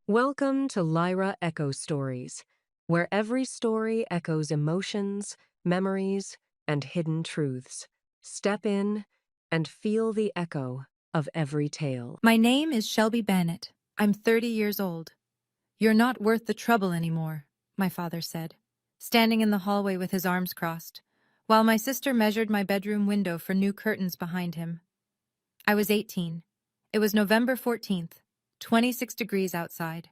Welcome to Lyra Echo Stories, where every story echoes emotions, memories, and hidden truths. Step in and feel the echo of every tale. My name is Shelby Bennett. I'm 30 years old. You're not worth the trouble anymore, my father said, standing in the hallway with his arms crossed, while my sister measured my bedroom window for new curtains behind him. I was 18. It was November 14th, 26 degrees outside.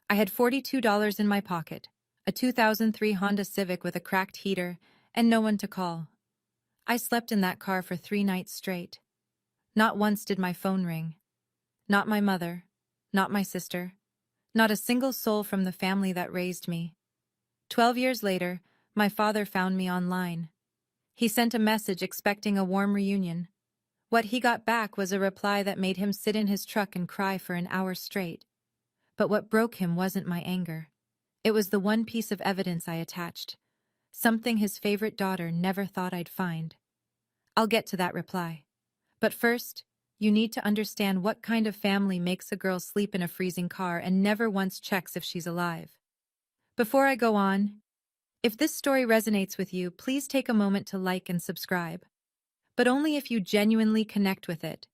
I had $42 in my pocket, a 2003 Honda Civic with a cracked heater, and no one to call. I slept in that car for 3 nights straight. Not once did my phone ring. Not my mother, not my sister, not a single soul from the family that raised me. 12 years later, my father found me online. He sent a message expecting a warm reunion. What he got back was a reply that made him sit in his truck and cry for an hour straight. But what broke him wasn't my anger. It was the one piece of evidence I attached. Something his favorite daughter never thought I'd find. I'll get to that reply. But first, you need to understand what kind of family makes a girl sleep in a freezing car and never once checks if she's alive. Before I go on, if this story resonates with you, please take a moment to like and subscribe. But only if you genuinely connect with it.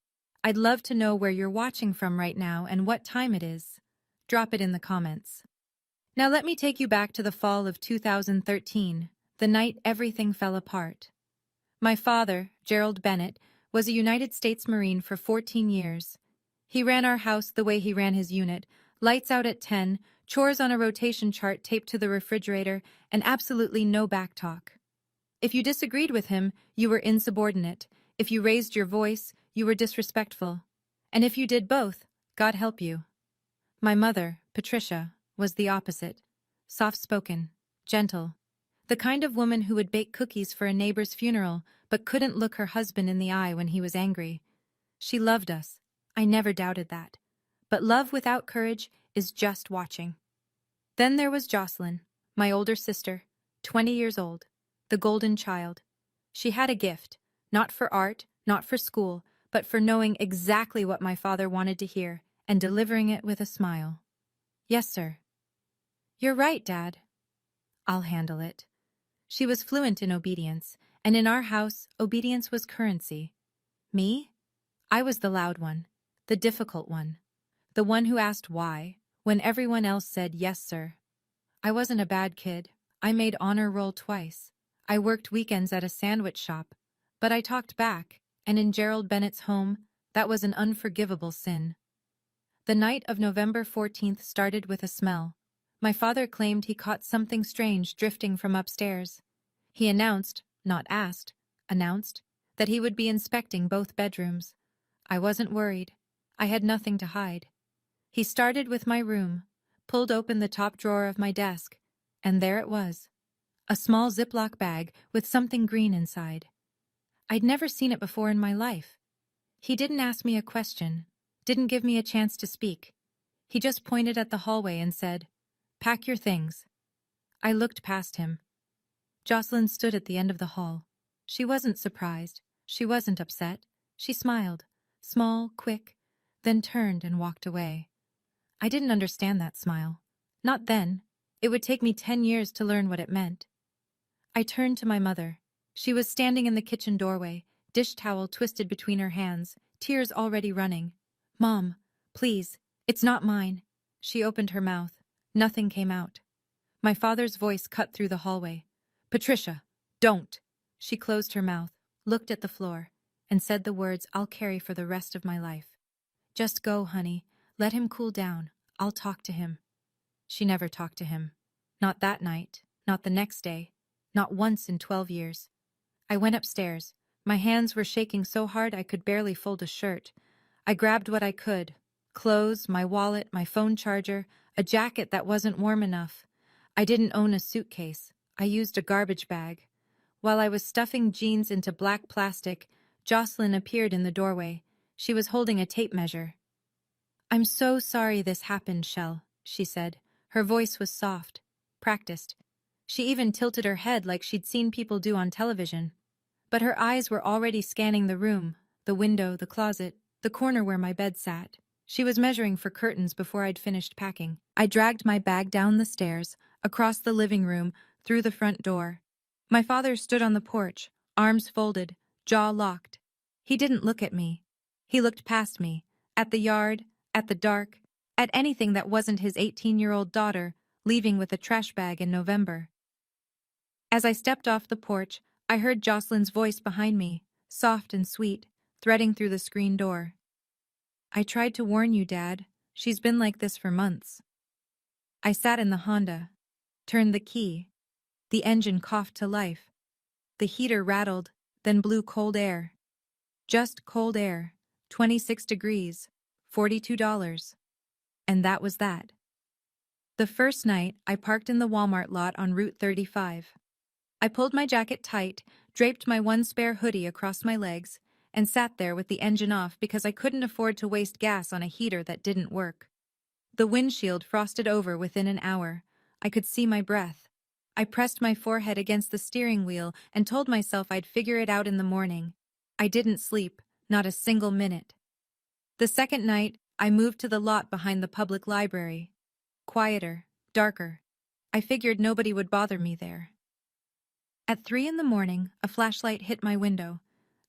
I'd love to know where you're watching from right now and what time it is. Drop it in the comments. Now let me take you back to the fall of 2013, the night everything fell apart. My father, Gerald Bennett, was a United States Marine for 14 years. He ran our house the way he ran his unit, lights out at 10, chores on a rotation chart taped to the refrigerator, and absolutely no backtalk. If you disagreed with him, you were insubordinate. If you raised your voice, you were disrespectful. And if you did both, God help you. My mother, Patricia, was the opposite. Soft-spoken, gentle. The kind of woman who would bake cookies for a neighbor's funeral, but couldn't look her husband in the eye when he was angry. She loved us. I never doubted that. But love without courage is just watching. Then there was Jocelyn, my older sister, 20 years old, the golden child. She had a gift, not for art, not for school, but for knowing exactly what my father wanted to hear and delivering it with a smile. Yes, sir. You're right, Dad. I'll handle it. She was fluent in obedience, and in our house, obedience was currency. Me? I was the loud one, the difficult one, the one who asked why, when everyone else said yes, sir. I wasn't a bad kid. I made honor roll twice. I worked weekends at a sandwich shop, but I talked back, and in Gerald Bennett's home, that was an unforgivable sin. The night of November 14th started with a smell. My father claimed he caught something strange drifting from upstairs. He announced, not asked, announced, that he would be inspecting both bedrooms. I wasn't worried. I had nothing to hide. He started with my room, pulled open the top drawer of my desk, and there it was. A small Ziploc bag with something green inside. I'd never seen it before in my life. He didn't ask me a question, didn't give me a chance to speak. He just pointed at the hallway and said, "Pack your things." I looked past him. Jocelyn stood at the end of the hall. She wasn't surprised. She wasn't upset. She smiled, small, quick, then turned and walked away. I didn't understand that smile. Not then. It would take me 10 years to learn what it meant. I turned to my mother. She was standing in the kitchen doorway, dish towel twisted between her hands, tears already running. "Mom, please, it's not mine." She opened her mouth. Nothing came out. My father's voice cut through the hallway. "Patricia, don't!" She closed her mouth, looked at the floor, and said the words I'll carry for the rest of my life. "Just go, honey. Let him cool down. I'll talk to him." She never talked to him. Not that night, not the next day, not once in 12 years. I went upstairs. My hands were shaking so hard I could barely fold a shirt. I grabbed what I could. Clothes, my wallet, my phone charger, a jacket that wasn't warm enough. I didn't own a suitcase. I used a garbage bag. While I was stuffing jeans into black plastic, Jocelyn appeared in the doorway. She was holding a tape measure. "I'm so sorry this happened, Shell," she said. Her voice was soft, practiced. She even tilted her head like she'd seen people do on television. But her eyes were already scanning the room, the window, the closet, the corner where my bed sat. She was measuring for curtains before I'd finished packing. I dragged my bag down the stairs, across the living room, through the front door. My father stood on the porch, arms folded, jaw locked. He didn't look at me. He looked past me, at the yard, at the dark, at anything that wasn't his 18-year-old daughter leaving with a trash bag in November. As I stepped off the porch, I heard Jocelyn's voice behind me, soft and sweet, threading through the screen door. I tried to warn you, Dad. She's been like this for months. I sat in the Honda, turned the key. The engine coughed to life. The heater rattled, then blew cold air. Just cold air. 26 degrees. $42. And that was that. The first night, I parked in the Walmart lot on Route 35. I pulled my jacket tight, draped my one spare hoodie across my legs, and sat there with the engine off because I couldn't afford to waste gas on a heater that didn't work. The windshield frosted over within an hour. I could see my breath. I pressed my forehead against the steering wheel and told myself I'd figure it out in the morning. I didn't sleep, not a single minute. The second night, I moved to the lot behind the public library. Quieter, darker. I figured nobody would bother me there. At 3 in the morning, a flashlight hit my window.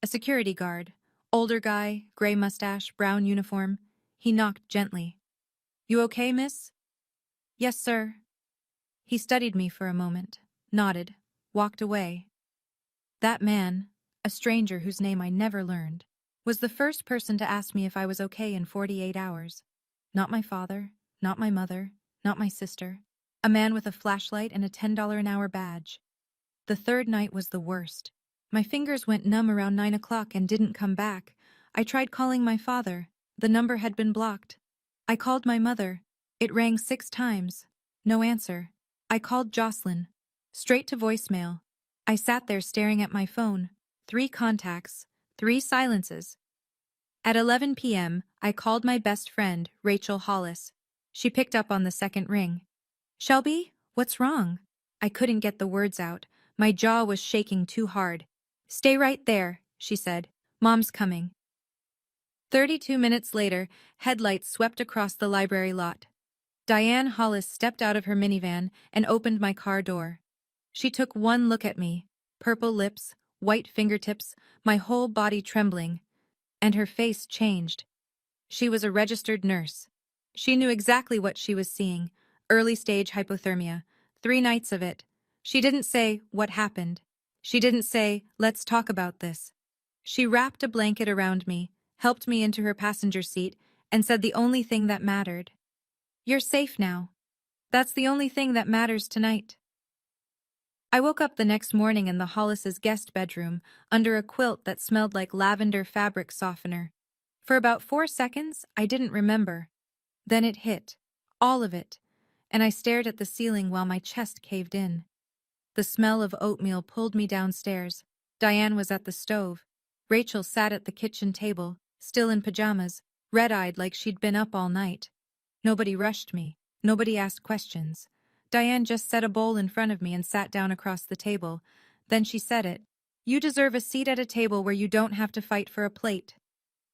A security guard, older guy, gray mustache, brown uniform. He knocked gently. "You okay, miss?" "Yes, sir." He studied me for a moment, nodded, walked away. That man, a stranger whose name I never learned, was the first person to ask me if I was okay in 48 hours. Not my father, not my mother, not my sister. A man with a flashlight and a $10 an hour badge. The third night was the worst. My fingers went numb around 9 o'clock and didn't come back. I tried calling my father. The number had been blocked. I called my mother. It rang 6 times. No answer. I called Jocelyn. Straight to voicemail. I sat there staring at my phone. 3 contacts. 3 silences. At 11 p.m., I called my best friend, Rachel Hollis. She picked up on the second ring. "Shelby, what's wrong?" I couldn't get the words out. My jaw was shaking too hard. "Stay right there," she said. "Mom's coming." 32 minutes later, headlights swept across the library lot. Diane Hollis stepped out of her minivan and opened my car door. She took one look at me, purple lips, white fingertips, my whole body trembling, and her face changed. She was a registered nurse. She knew exactly what she was seeing, early-stage hypothermia, 3 nights of it. She didn't say, "What happened?" She didn't say, "Let's talk about this." She wrapped a blanket around me, helped me into her passenger seat, and said the only thing that mattered. "You're safe now. That's the only thing that matters tonight." I woke up the next morning in the Hollis's guest bedroom, under a quilt that smelled like lavender fabric softener. For about 4 seconds, I didn't remember. Then it hit. All of it. And I stared at the ceiling while my chest caved in. The smell of oatmeal pulled me downstairs. Diane was at the stove. Rachel sat at the kitchen table, still in pajamas, red-eyed like she'd been up all night. Nobody rushed me. Nobody asked questions. Diane just set a bowl in front of me and sat down across the table. Then she said it. "You deserve a seat at a table where you don't have to fight for a plate."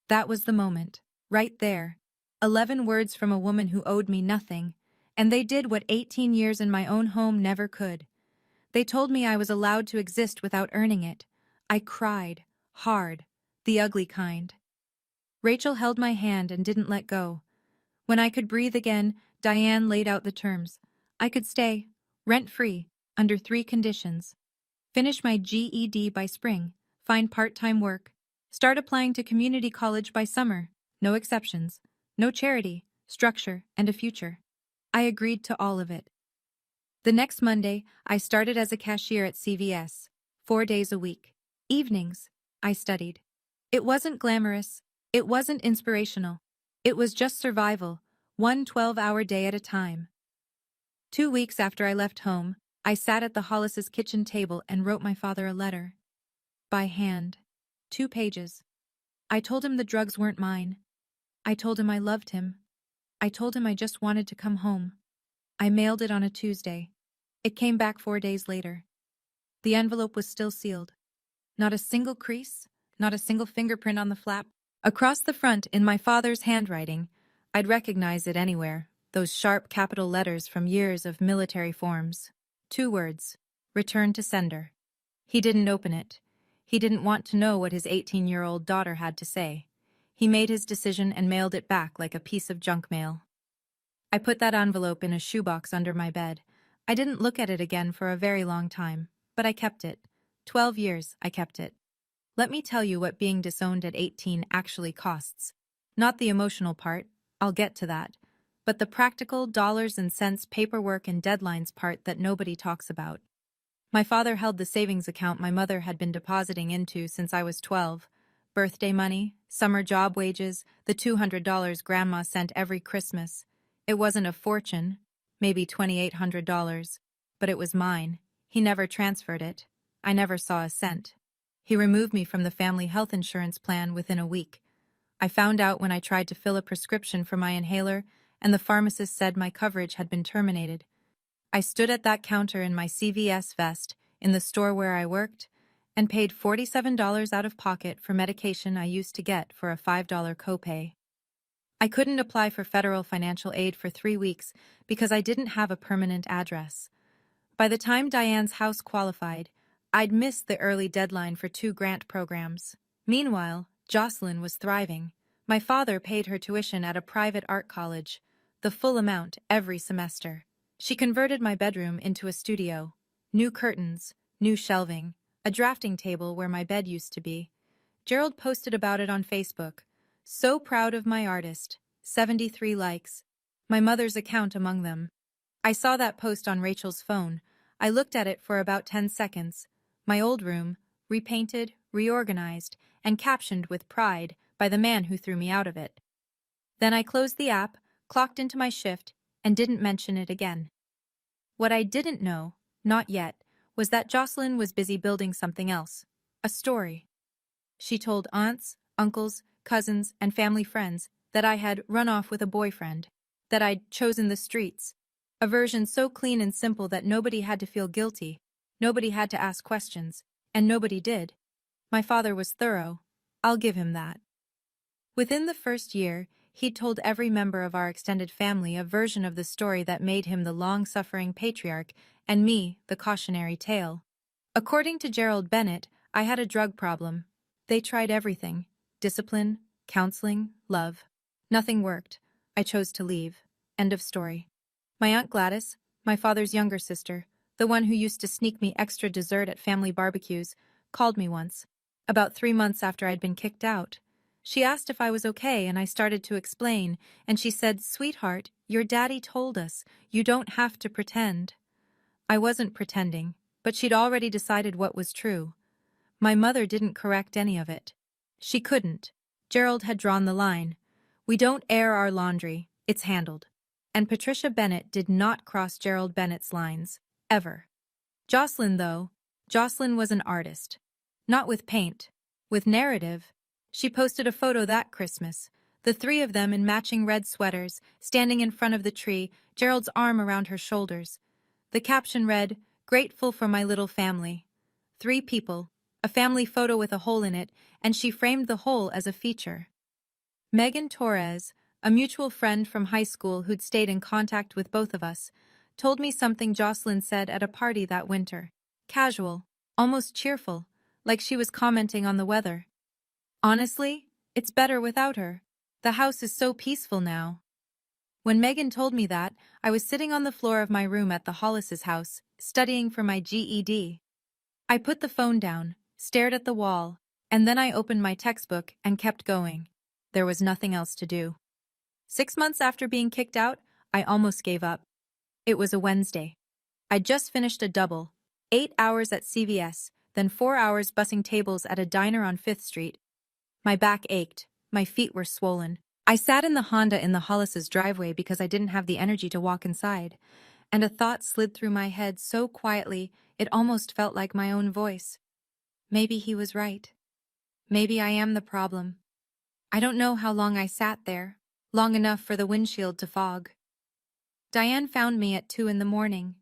That was the moment. Right there. 11 words from a woman who owed me nothing. And they did what 18 years in my own home never could. They told me I was allowed to exist without earning it. I cried. Hard. The ugly kind. Rachel held my hand and didn't let go. When I could breathe again, Diane laid out the terms. I could stay, rent-free, under 3 conditions. Finish my GED by spring, find part-time work, start applying to community college by summer, no exceptions, no charity, structure, and a future. I agreed to all of it. The next Monday, I started as a cashier at CVS, 4 days a week. Evenings, I studied. It wasn't glamorous. It wasn't inspirational. It was just survival, one 12-hour day at a time. 2 weeks after I left home, I sat at the Hollis's kitchen table and wrote my father a letter. By hand. 2 pages. I told him the drugs weren't mine. I told him I loved him. I told him I just wanted to come home. I mailed it on a Tuesday. It came back 4 days later. The envelope was still sealed. Not a single crease, not a single fingerprint on the flap. Across the front, in my father's handwriting, I'd recognize it anywhere, those sharp capital letters from years of military forms. 2 words. Return to sender. He didn't open it. He didn't want to know what his 18-year-old daughter had to say. He made his decision and mailed it back like a piece of junk mail. I put that envelope in a shoebox under my bed. I didn't look at it again for a very long time, but I kept it. 12 years, I kept it. Let me tell you what being disowned at 18 actually costs. Not the emotional part, I'll get to that, but the practical dollars and cents paperwork and deadlines part that nobody talks about. My father held the savings account my mother had been depositing into since I was 12. Birthday money, summer job wages, the $200 Grandma sent every Christmas. It wasn't a fortune, maybe $2,800, but it was mine. He never transferred it. I never saw a cent. He removed me from the family health insurance plan within a week. I found out when I tried to fill a prescription for my inhaler, and the pharmacist said my coverage had been terminated. I stood at that counter in my CVS vest in the store where I worked and paid $47 out of pocket for medication I used to get for a $5 copay. I couldn't apply for federal financial aid for 3 weeks because I didn't have a permanent address. By the time Diane's house qualified, I'd missed the early deadline for 2 grant programs. Meanwhile, Jocelyn was thriving. My father paid her tuition at a private art college, the full amount every semester. She converted my bedroom into a studio. New curtains, new shelving, a drafting table where my bed used to be. Gerald posted about it on Facebook. So proud of my artist. 73 likes. My mother's account among them. I saw that post on Rachel's phone. I looked at it for about 10 seconds. My old room, repainted, reorganized, and captioned with pride by the man who threw me out of it. Then I closed the app, clocked into my shift, and didn't mention it again. What I didn't know, not yet, was that Jocelyn was busy building something else. A story. She told aunts, uncles, cousins, and family friends that I had run off with a boyfriend, that I'd chosen the streets. A version so clean and simple that nobody had to feel guilty, nobody had to ask questions, and nobody did. My father was thorough. I'll give him that. Within the first year, he'd told every member of our extended family a version of the story that made him the long-suffering patriarch and me the cautionary tale. According to Gerald Bennett, I had a drug problem. They tried everything: discipline, counseling, love. Nothing worked. I chose to leave. End of story. My Aunt Gladys, my father's younger sister, the one who used to sneak me extra dessert at family barbecues, called me once, about 3 months after I'd been kicked out. She asked if I was okay, and I started to explain, and she said, "Sweetheart, your daddy told us. You don't have to pretend." I wasn't pretending, but she'd already decided what was true. My mother didn't correct any of it. She couldn't. Gerald had drawn the line. We don't air our laundry, it's handled. And Patricia Bennett did not cross Gerald Bennett's lines. Ever. Jocelyn, though. Jocelyn was an artist. Not with paint. With narrative. She posted a photo that Christmas. The 3 of them in matching red sweaters, standing in front of the tree, Gerald's arm around her shoulders. The caption read, "Grateful for my little family." 3 people. A family photo with a hole in it, and she framed the hole as a feature. Megan Torres, a mutual friend from high school who'd stayed in contact with both of us, told me something Jocelyn said at a party that winter. Casual, almost cheerful, like she was commenting on the weather. "Honestly, it's better without her. The house is so peaceful now." When Megan told me that, I was sitting on the floor of my room at the Hollis's house, studying for my GED. I put the phone down, stared at the wall, and then I opened my textbook and kept going. There was nothing else to do. 6 months after being kicked out, I almost gave up. It was a Wednesday. I'd just finished a double, 8 hours at CVS, then 4 hours bussing tables at a diner on 5th Street. My back ached, my feet were swollen. I sat in the Honda in the Hollis's driveway because I didn't have the energy to walk inside, and a thought slid through my head so quietly it almost felt like my own voice. Maybe he was right. Maybe I am the problem. I don't know how long I sat there, long enough for the windshield to fog. Diane found me at 2 in the morning.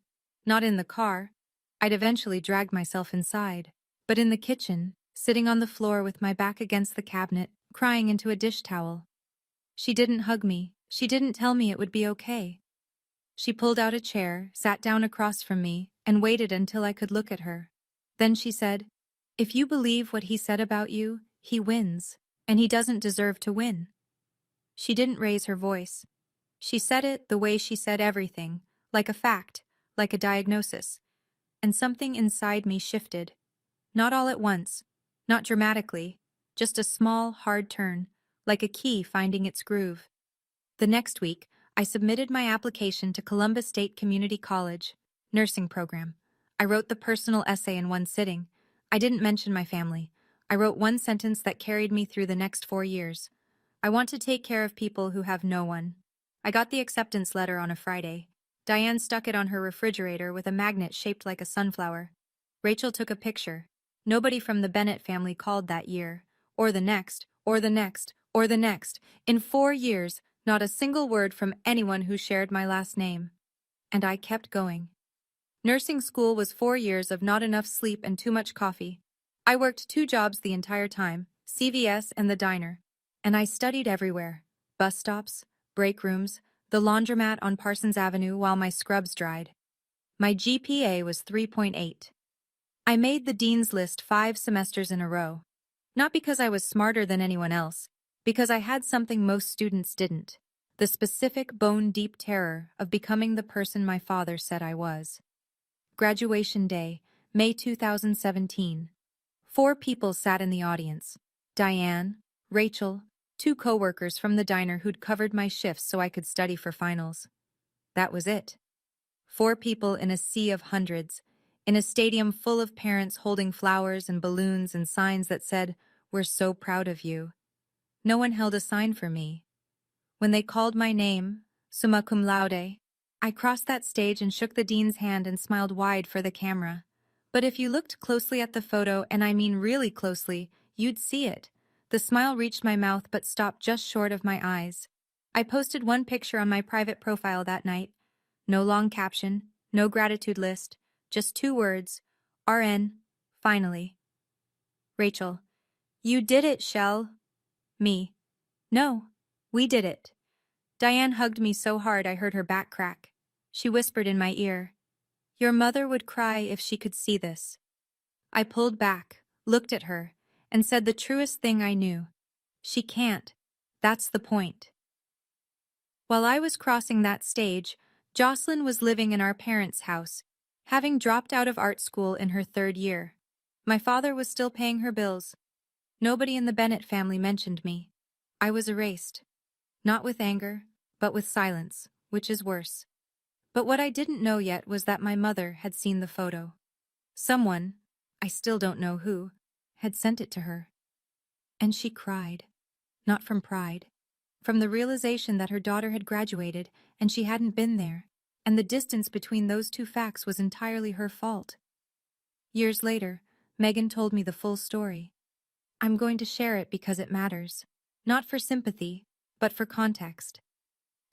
Not in the car. I'd eventually dragged myself inside, but in the kitchen, sitting on the floor with my back against the cabinet, crying into a dish towel. She didn't hug me. She didn't tell me it would be okay. She pulled out a chair, sat down across from me, and waited until I could look at her. Then she said, "If you believe what he said about you, he wins, and he doesn't deserve to win." She didn't raise her voice. She said it the way she said everything, like a fact, like a diagnosis. And something inside me shifted. Not all at once, not dramatically, just a small, hard turn, like a key finding its groove. The next week, I submitted my application to Columbus State Community College, nursing program. I wrote the personal essay in one sitting. I didn't mention my family. I wrote one sentence that carried me through the next 4 years. I want to take care of people who have no one. I got the acceptance letter on a Friday. Diane stuck it on her refrigerator with a magnet shaped like a sunflower. Rachel took a picture. Nobody from the Bennett family called that year. Or the next, or the next, or the next. In 4 years, not a single word from anyone who shared my last name. And I kept going. Nursing school was 4 years of not enough sleep and too much coffee. I worked 2 jobs the entire time, CVS and the diner. And I studied everywhere. Bus stops, break rooms, the laundromat on Parsons Avenue while my scrubs dried. My GPA was 3.8. I made the dean's list 5 semesters in a row. Not because I was smarter than anyone else, because I had something most students didn't. The specific bone-deep terror of becoming the person my father said I was. Graduation day, May 2017. 4 people sat in the audience. Diane, Rachel, 2 coworkers from the diner who'd covered my shifts so I could study for finals. That was it. 4 people in a sea of hundreds, in a stadium full of parents holding flowers and balloons and signs that said, "We're so proud of you." No one held a sign for me. When they called my name, summa cum laude, I crossed that stage and shook the dean's hand and smiled wide for the camera. But if you looked closely at the photo, and I mean really closely, you'd see it. The smile reached my mouth but stopped just short of my eyes. I posted one picture on my private profile that night. No long caption, no gratitude list, just 2 words, RN, finally. Rachel, "You did it, Shell." Me, "No, we did it." Diane hugged me so hard I heard her back crack. She whispered in my ear, "Your mother would cry if she could see this." I pulled back, looked at her, and said the truest thing I knew. She can't. That's the point. While I was crossing that stage, Jocelyn was living in our parents' house, having dropped out of art school in her 3rd year. My father was still paying her bills. Nobody in the Bennett family mentioned me. I was erased. Not with anger, but with silence, which is worse. But what I didn't know yet was that my mother had seen the photo. Someone, I still don't know who, had sent it to her. And she cried. Not from pride. From the realization that her daughter had graduated and she hadn't been there, and the distance between those 2 facts was entirely her fault. Years later, Megan told me the full story. I'm going to share it because it matters. Not for sympathy, but for context.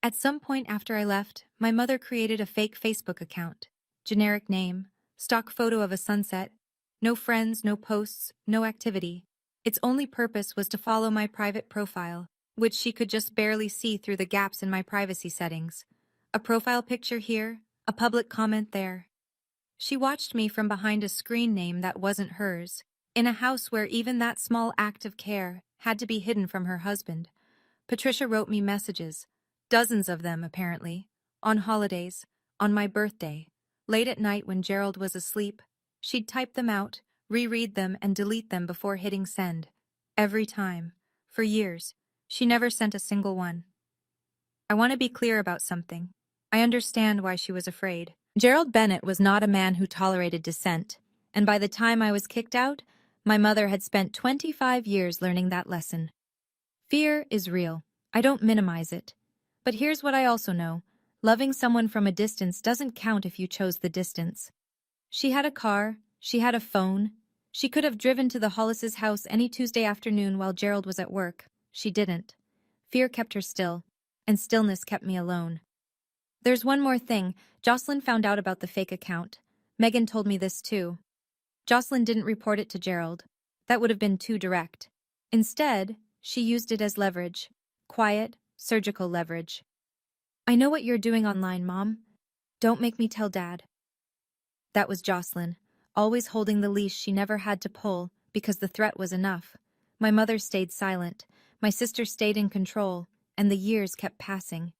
At some point after I left, my mother created a fake Facebook account. Generic name, stock photo of a sunset, no friends, no posts, no activity. Its only purpose was to follow my private profile, which she could just barely see through the gaps in my privacy settings. A profile picture here, a public comment there. She watched me from behind a screen name that wasn't hers, in a house where even that small act of care had to be hidden from her husband. Patricia wrote me messages, dozens of them apparently, on holidays, on my birthday, late at night when Gerald was asleep. She'd type them out, reread them, and delete them before hitting send. Every time. For years. She never sent a single one. I want to be clear about something. I understand why she was afraid. Gerald Bennett was not a man who tolerated dissent, and by the time I was kicked out, my mother had spent 25 years learning that lesson. Fear is real. I don't minimize it. But here's what I also know. Loving someone from a distance doesn't count if you chose the distance. She had a car. She had a phone. She could have driven to the Hollis's house any Tuesday afternoon while Gerald was at work. She didn't. Fear kept her still, and stillness kept me alone. There's one more thing. Jocelyn found out about the fake account. Megan told me this too. Jocelyn didn't report it to Gerald. That would have been too direct. Instead, she used it as leverage. Quiet, surgical leverage. I know what you're doing online, Mom. Don't make me tell Dad. That was Jocelyn, always holding the leash she never had to pull because the threat was enough. My mother stayed silent, my sister stayed in control, and the years kept passing.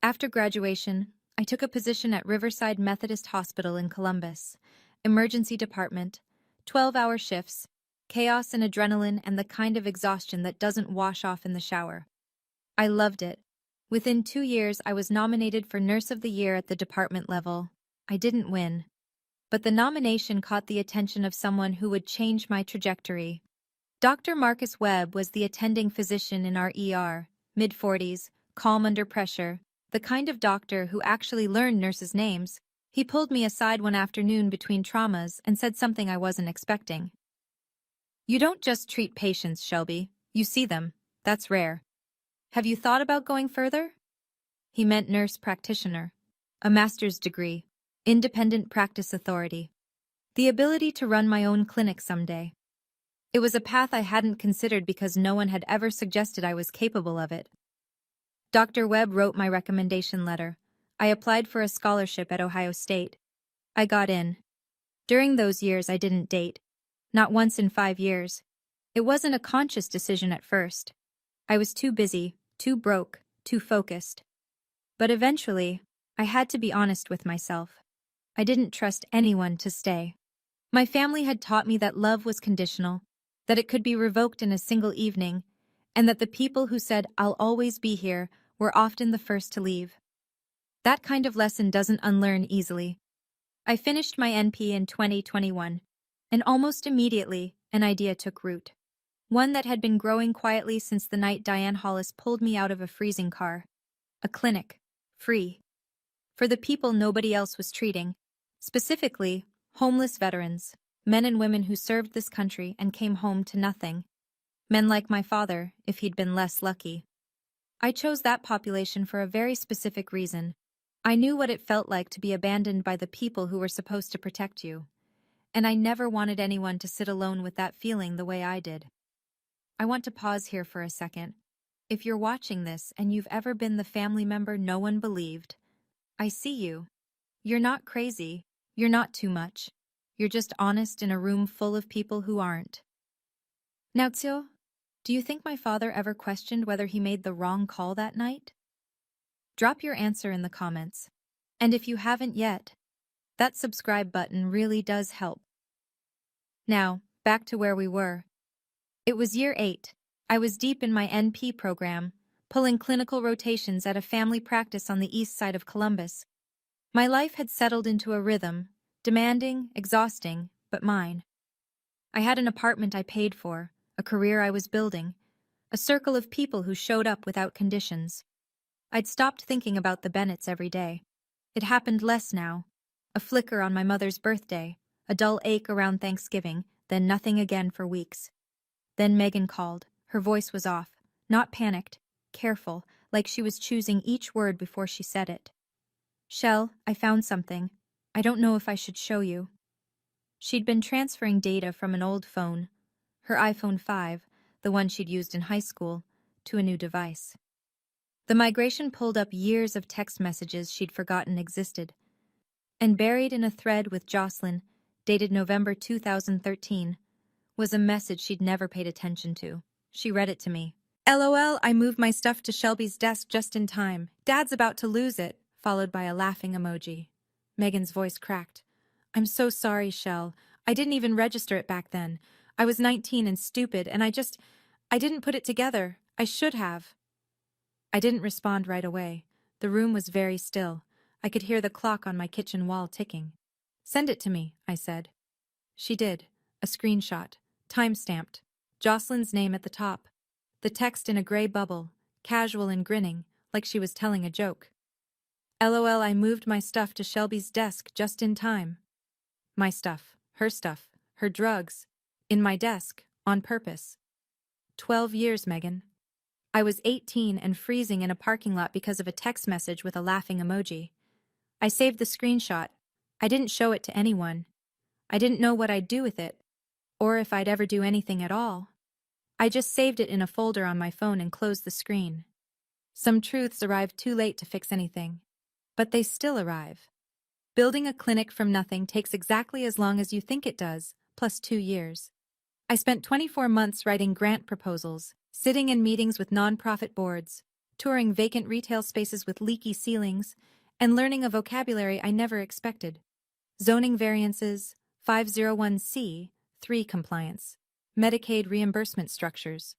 After graduation, I took a position at Riverside Methodist Hospital in Columbus. Emergency department, 12-hour shifts, chaos and adrenaline, and the kind of exhaustion that doesn't wash off in the shower. I loved it. Within 2 years, I was nominated for Nurse of the Year at the department level. I didn't win, but the nomination caught the attention of someone who would change my trajectory. Dr. Marcus Webb was the attending physician in our ER, mid-40s, calm under pressure, the kind of doctor who actually learned nurses' names. He pulled me aside one afternoon between traumas and said something I wasn't expecting. "You don't just treat patients, Shelby. You see them. That's rare. Have you thought about going further?" He meant nurse practitioner, a master's degree, independent practice authority, the ability to run my own clinic someday. It was a path I hadn't considered because no one had ever suggested I was capable of it. Dr. Webb wrote my recommendation letter. I applied for a scholarship at Ohio State. I got in. During those years, I didn't date. Not once in 5 years. It wasn't a conscious decision at first. I was too busy, too broke, too focused. But eventually, I had to be honest with myself. I didn't trust anyone to stay. My family had taught me that love was conditional, that it could be revoked in a single evening, and that the people who said, "I'll always be here," were often the first to leave. That kind of lesson doesn't unlearn easily. I finished my NP in 2021, and almost immediately, an idea took root. One that had been growing quietly since the night Diane Hollis pulled me out of a freezing car. A clinic. Free. For the people nobody else was treating. Specifically, homeless veterans, men and women who served this country and came home to nothing. Men like my father, if he'd been less lucky. I chose that population for a very specific reason. I knew what it felt like to be abandoned by the people who were supposed to protect you. And I never wanted anyone to sit alone with that feeling the way I did. I want to pause here for a second. If you're watching this and you've ever been the family member no one believed, I see you. You're not crazy. You're not too much. You're just honest in a room full of people who aren't. Now, Tsio, do you think my father ever questioned whether he made the wrong call that night? Drop your answer in the comments. And if you haven't yet, that subscribe button really does help. Now, back to where we were. It was year 8. I was deep in my NP program, pulling clinical rotations at a family practice on the east side of Columbus. My life had settled into a rhythm, demanding, exhausting, but mine. I had an apartment I paid for, a career I was building, a circle of people who showed up without conditions. I'd stopped thinking about the Bennetts every day. It happened less now. A flicker on my mother's birthday, a dull ache around Thanksgiving, then nothing again for weeks. Then Megan called. Her voice was off, not panicked, careful, like she was choosing each word before she said it. "Shell, I found something. I don't know if I should show you." She'd been transferring data from an old phone, her iPhone 5, the one she'd used in high school, to a new device. The migration pulled up years of text messages she'd forgotten existed. And buried in a thread with Jocelyn, dated November 2013, was a message she'd never paid attention to. She read it to me. "LOL, I moved my stuff to Shelby's desk just in time. Dad's about to lose it," followed by a laughing emoji. Megan's voice cracked. "I'm so sorry, Shell. I didn't even register it back then. I was 19 and stupid, and I didn't put it together. I should have." I didn't respond right away. The room was very still. I could hear the clock on my kitchen wall ticking. "Send it to me," I said. She did. A screenshot. Time-stamped. Jocelyn's name at the top. The text in a gray bubble, casual and grinning, like she was telling a joke. "LOL, I moved my stuff to Shelby's desk just in time." My stuff, her drugs, in my desk, on purpose. 12 years, Megan. I was 18 and freezing in a parking lot because of a text message with a laughing emoji. I saved the screenshot. I didn't show it to anyone. I didn't know what I'd do with it, or if I'd ever do anything at all. I just saved it in a folder on my phone and closed the screen. Some truths arrive too late to fix anything, but they still arrive. Building a clinic from nothing takes exactly as long as you think it does, plus 2 years. I spent 24 months writing grant proposals, sitting in meetings with nonprofit boards, touring vacant retail spaces with leaky ceilings, and learning a vocabulary I never expected. Zoning variances, 501c, 3 compliance, Medicaid reimbursement structures.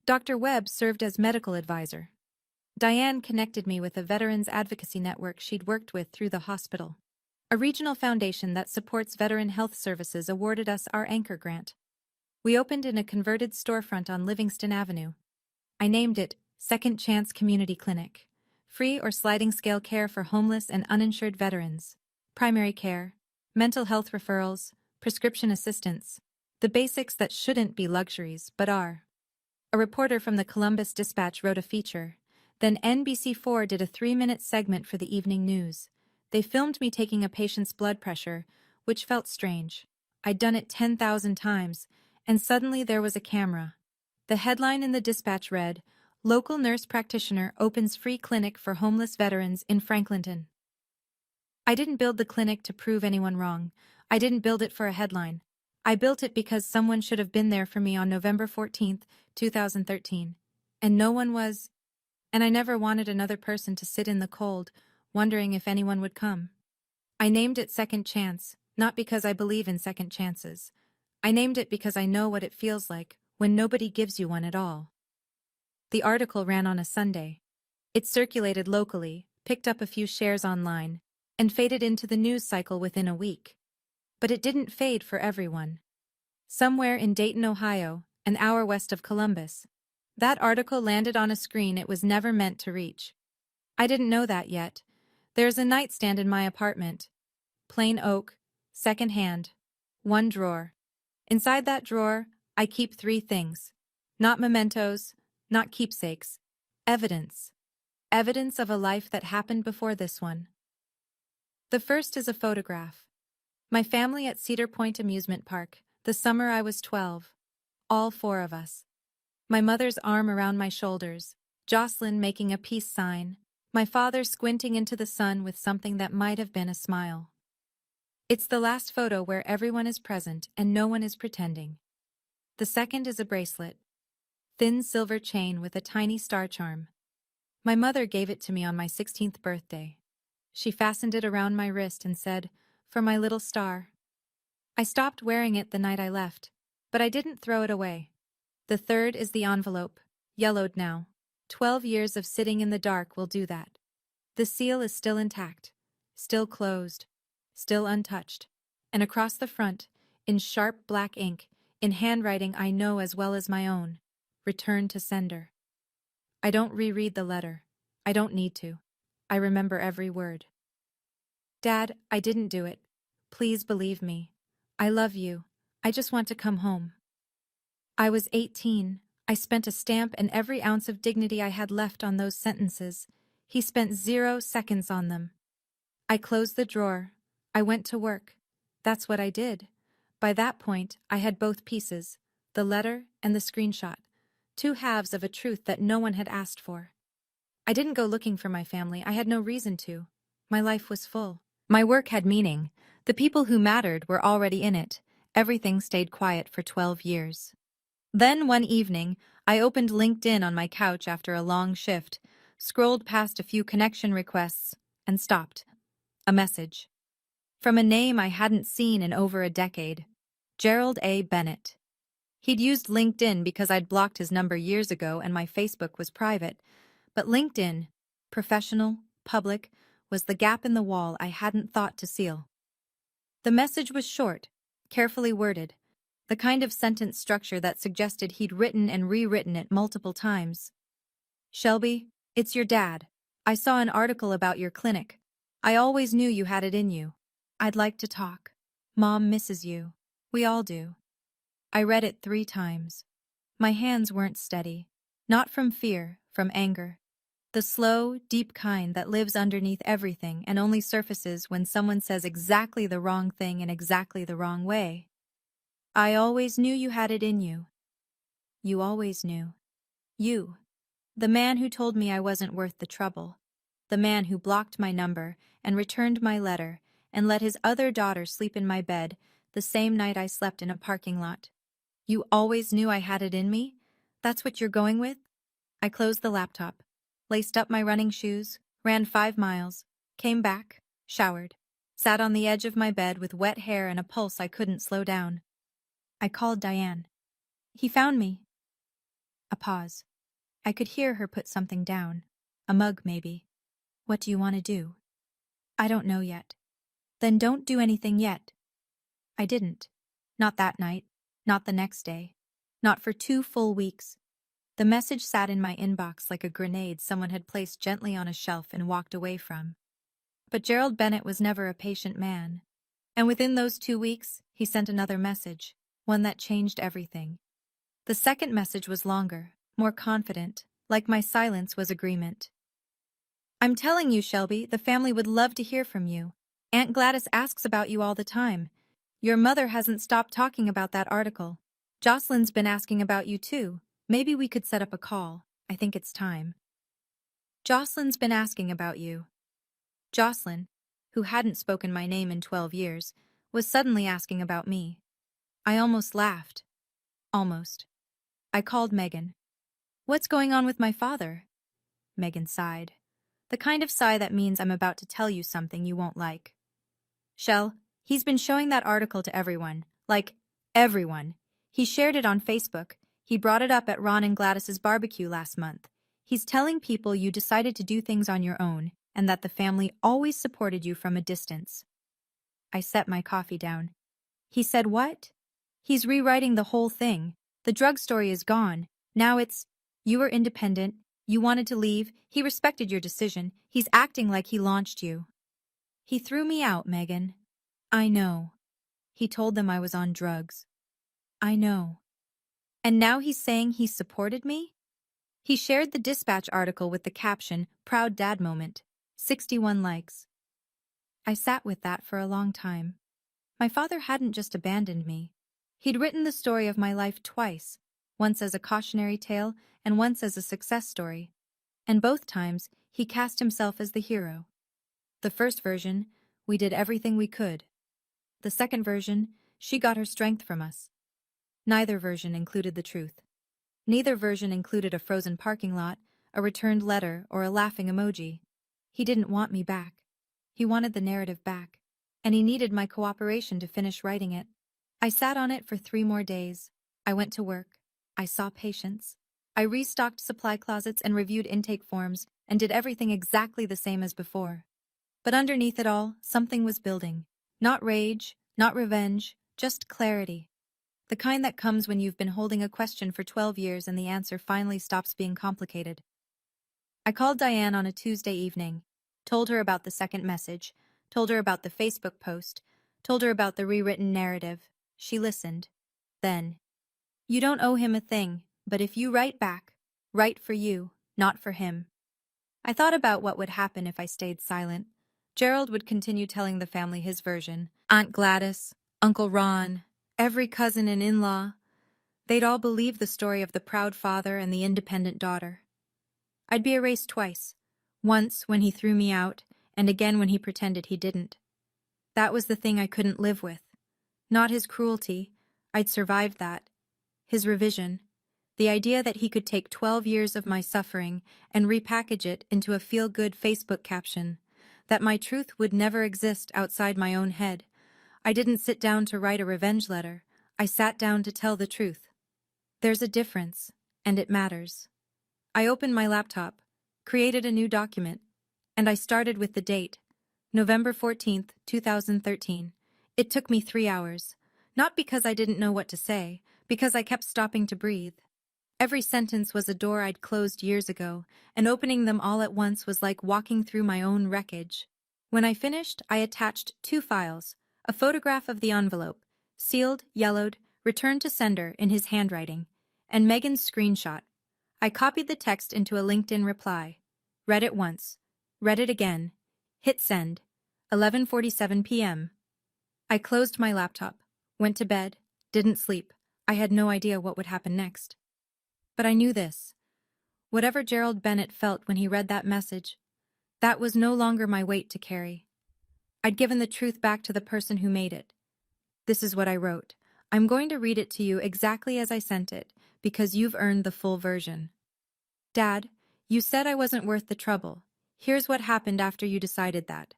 Dr. Webb served as medical advisor. Diane connected me with a veterans advocacy network she'd worked with through the hospital. A regional foundation that supports veteran health services awarded us our anchor grant. We opened in a converted storefront on Livingston Avenue. I named it Second Chance Community Clinic. Free or sliding scale care for homeless and uninsured veterans. Primary care, mental health referrals, prescription assistance. The basics that shouldn't be luxuries, but are. A reporter from the Columbus Dispatch wrote a feature. Then NBC4 did a 3-minute segment for the evening news. They filmed me taking a patient's blood pressure, which felt strange. I'd done it 10,000 times, and suddenly there was a camera. The headline in the Dispatch read, "Local nurse practitioner opens free clinic for homeless veterans in Franklinton." I didn't build the clinic to prove anyone wrong. I didn't build it for a headline. I built it because someone should have been there for me on November 14th, 2013. And no one was. And I never wanted another person to sit in the cold, wondering if anyone would come. I named it Second Chance, not because I believe in second chances. I named it because I know what it feels like when nobody gives you one at all. The article ran on a Sunday. It circulated locally, picked up a few shares online, and faded into the news cycle within a week. But it didn't fade for everyone. Somewhere in Dayton, Ohio, an hour west of Columbus, that article landed on a screen it was never meant to reach. I didn't know that yet. There's a nightstand in my apartment. Plain oak, second hand, 1 drawer. Inside that drawer, I keep 3 things. Not mementos, not keepsakes. Evidence. Evidence of a life that happened before this one. The first is a photograph. My family at Cedar Point Amusement Park, the summer I was 12. All 4 of us. My mother's arm around my shoulders, Jocelyn making a peace sign, my father squinting into the sun with something that might have been a smile. It's the last photo where everyone is present and no one is pretending. The second is a bracelet. Thin silver chain with a tiny star charm. My mother gave it to me on my 16th birthday. She fastened it around my wrist and said, "For my little star." I stopped wearing it the night I left, but I didn't throw it away. The third is the envelope, yellowed now. 12 years of sitting in the dark will do that. The seal is still intact, still closed, still untouched. And across the front, in sharp black ink, in handwriting I know as well as my own, "Return to sender." I don't reread the letter. I don't need to. I remember every word. "Dad, I didn't do it. Please believe me. I love you. I just want to come home." I was 18. I spent a stamp and every ounce of dignity I had left on those sentences. He spent 0 seconds on them. I closed the drawer. I went to work. That's what I did. By that point, I had both pieces, the letter and the screenshot, 2 halves of a truth that no one had asked for. I didn't go looking for my family. I had no reason to. My life was full. My work had meaning. The people who mattered were already in it. Everything stayed quiet for 12 years. Then one evening, I opened LinkedIn on my couch after a long shift, scrolled past a few connection requests, and stopped. A message. From a name I hadn't seen in over a decade. Gerald A. Bennett. He'd used LinkedIn because I'd blocked his number years ago and my Facebook was private. But LinkedIn, professional, public, was the gap in the wall I hadn't thought to seal. The message was short, carefully worded, the kind of sentence structure that suggested he'd written and rewritten it multiple times. "Shelby, it's your dad. I saw an article about your clinic. I always knew you had it in you. I'd like to talk. Mom misses you. We all do." I read it 3 times. My hands weren't steady. Not from fear, from anger. The slow, deep kind that lives underneath everything and only surfaces when someone says exactly the wrong thing in exactly the wrong way. "I always knew you had it in you. You always knew. You." The man who told me I wasn't worth the trouble. The man who blocked my number and returned my letter and let his other daughter sleep in my bed the same night I slept in a parking lot. You always knew I had it in me? That's what you're going with? I closed the laptop, laced up my running shoes, ran 5 miles, came back, showered, sat on the edge of my bed with wet hair and a pulse I couldn't slow down. I called Diane. He found me. A pause. I could hear her put something down. A mug, maybe. What do you want to do? I don't know yet. Then don't do anything yet. I didn't. Not that night. Not the next day. Not for 2 full weeks. The message sat in my inbox like a grenade someone had placed gently on a shelf and walked away from. But Gerald Bennett was never a patient man. And within those 2 weeks, he sent another message, one that changed everything. The second message was longer, more confident, like my silence was agreement. I'm telling you, Shelby, the family would love to hear from you. Aunt Gladys asks about you all the time. Your mother hasn't stopped talking about that article. Jocelyn's been asking about you too. Maybe we could set up a call. I think it's time. Jocelyn's been asking about you. Jocelyn, who hadn't spoken my name in 12 years, was suddenly asking about me. I almost laughed. Almost. I called Megan. What's going on with my father? Megan sighed. The kind of sigh that means I'm about to tell you something you won't like. Shell, he's been showing that article to everyone. Like, everyone. He shared it on Facebook. He brought it up at Ron and Gladys's barbecue last month. He's telling people you decided to do things on your own and that the family always supported you from a distance. I set my coffee down. He said what? He's rewriting the whole thing. The drug story is gone. Now it's, you were independent, you wanted to leave, he respected your decision, he's acting like he launched you. He threw me out, Megan. I know. He told them I was on drugs. I know. And now he's saying he supported me? He shared the Dispatch article with the caption, Proud Dad Moment. 61 likes. I sat with that for a long time. My father hadn't just abandoned me. He'd written the story of my life twice, once as a cautionary tale and once as a success story. And both times, he cast himself as the hero. The first version, we did everything we could. The second version, she got her strength from us. Neither version included the truth. Neither version included a frozen parking lot, a returned letter, or a laughing emoji. He didn't want me back. He wanted the narrative back. And he needed my cooperation to finish writing it. I sat on it for 3 more days. I went to work. I saw patients. I restocked supply closets and reviewed intake forms and did everything exactly the same as before. But underneath it all, something was building. Not rage, not revenge, just clarity. The kind that comes when you've been holding a question for 12 years and the answer finally stops being complicated. I called Diane on a Tuesday evening, told her about the second message, told her about the Facebook post, told her about the rewritten narrative. She listened. Then, you don't owe him a thing, but if you write back, write for you, not for him. I thought about what would happen if I stayed silent. Gerald would continue telling the family his version. Aunt Gladys, Uncle Ron, every cousin and in-law. They'd all believe the story of the proud father and the independent daughter. I'd be erased twice. Once when he threw me out, and again when he pretended he didn't. That was the thing I couldn't live with. Not his cruelty. I'd survived that. His revision. The idea that he could take 12 years of my suffering and repackage it into a feel-good Facebook caption. That my truth would never exist outside my own head. I didn't sit down to write a revenge letter. I sat down to tell the truth. There's a difference, and it matters. I opened my laptop, created a new document, and I started with the date, November 14th, 2013. It took me 3 hours. Not because I didn't know what to say, because I kept stopping to breathe. Every sentence was a door I'd closed years ago, and opening them all at once was like walking through my own wreckage. When I finished, I attached 2 files, a photograph of the envelope, sealed, yellowed, returned to sender in his handwriting, and Megan's screenshot. I copied the text into a LinkedIn reply. Read it once. Read it again. Hit send. 11:47 p.m. I closed my laptop, went to bed, didn't sleep. I had no idea what would happen next. But I knew this. Whatever Gerald Bennett felt when he read that message, that was no longer my weight to carry. I'd given the truth back to the person who made it. This is what I wrote. I'm going to read it to you exactly as I sent it, because you've earned the full version. Dad, you said I wasn't worth the trouble. Here's what happened after you decided that.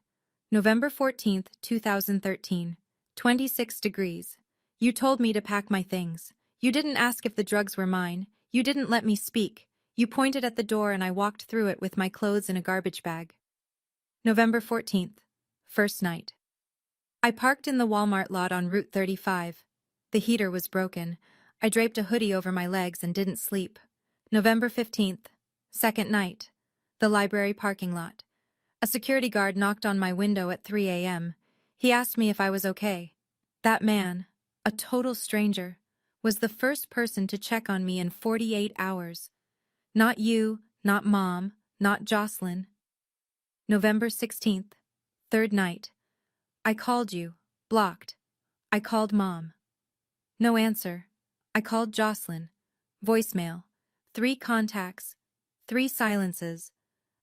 November 14th, 2013. 26 degrees. You told me to pack my things. You didn't ask if the drugs were mine. You didn't let me speak. You pointed at the door and I walked through it with my clothes in a garbage bag. November 14th. First night. I parked in the Walmart lot on Route 35. The heater was broken. I draped a hoodie over my legs and didn't sleep. November 15th. Second night. The library parking lot. A security guard knocked on my window at 3 a.m. He asked me if I was okay. That man, a total stranger, was the first person to check on me in 48 hours. Not you, not Mom, not Jocelyn. November 16th. Third night. I called you. Blocked. I called Mom. No answer. I called Jocelyn. Voicemail. 3 contacts. 3 silences.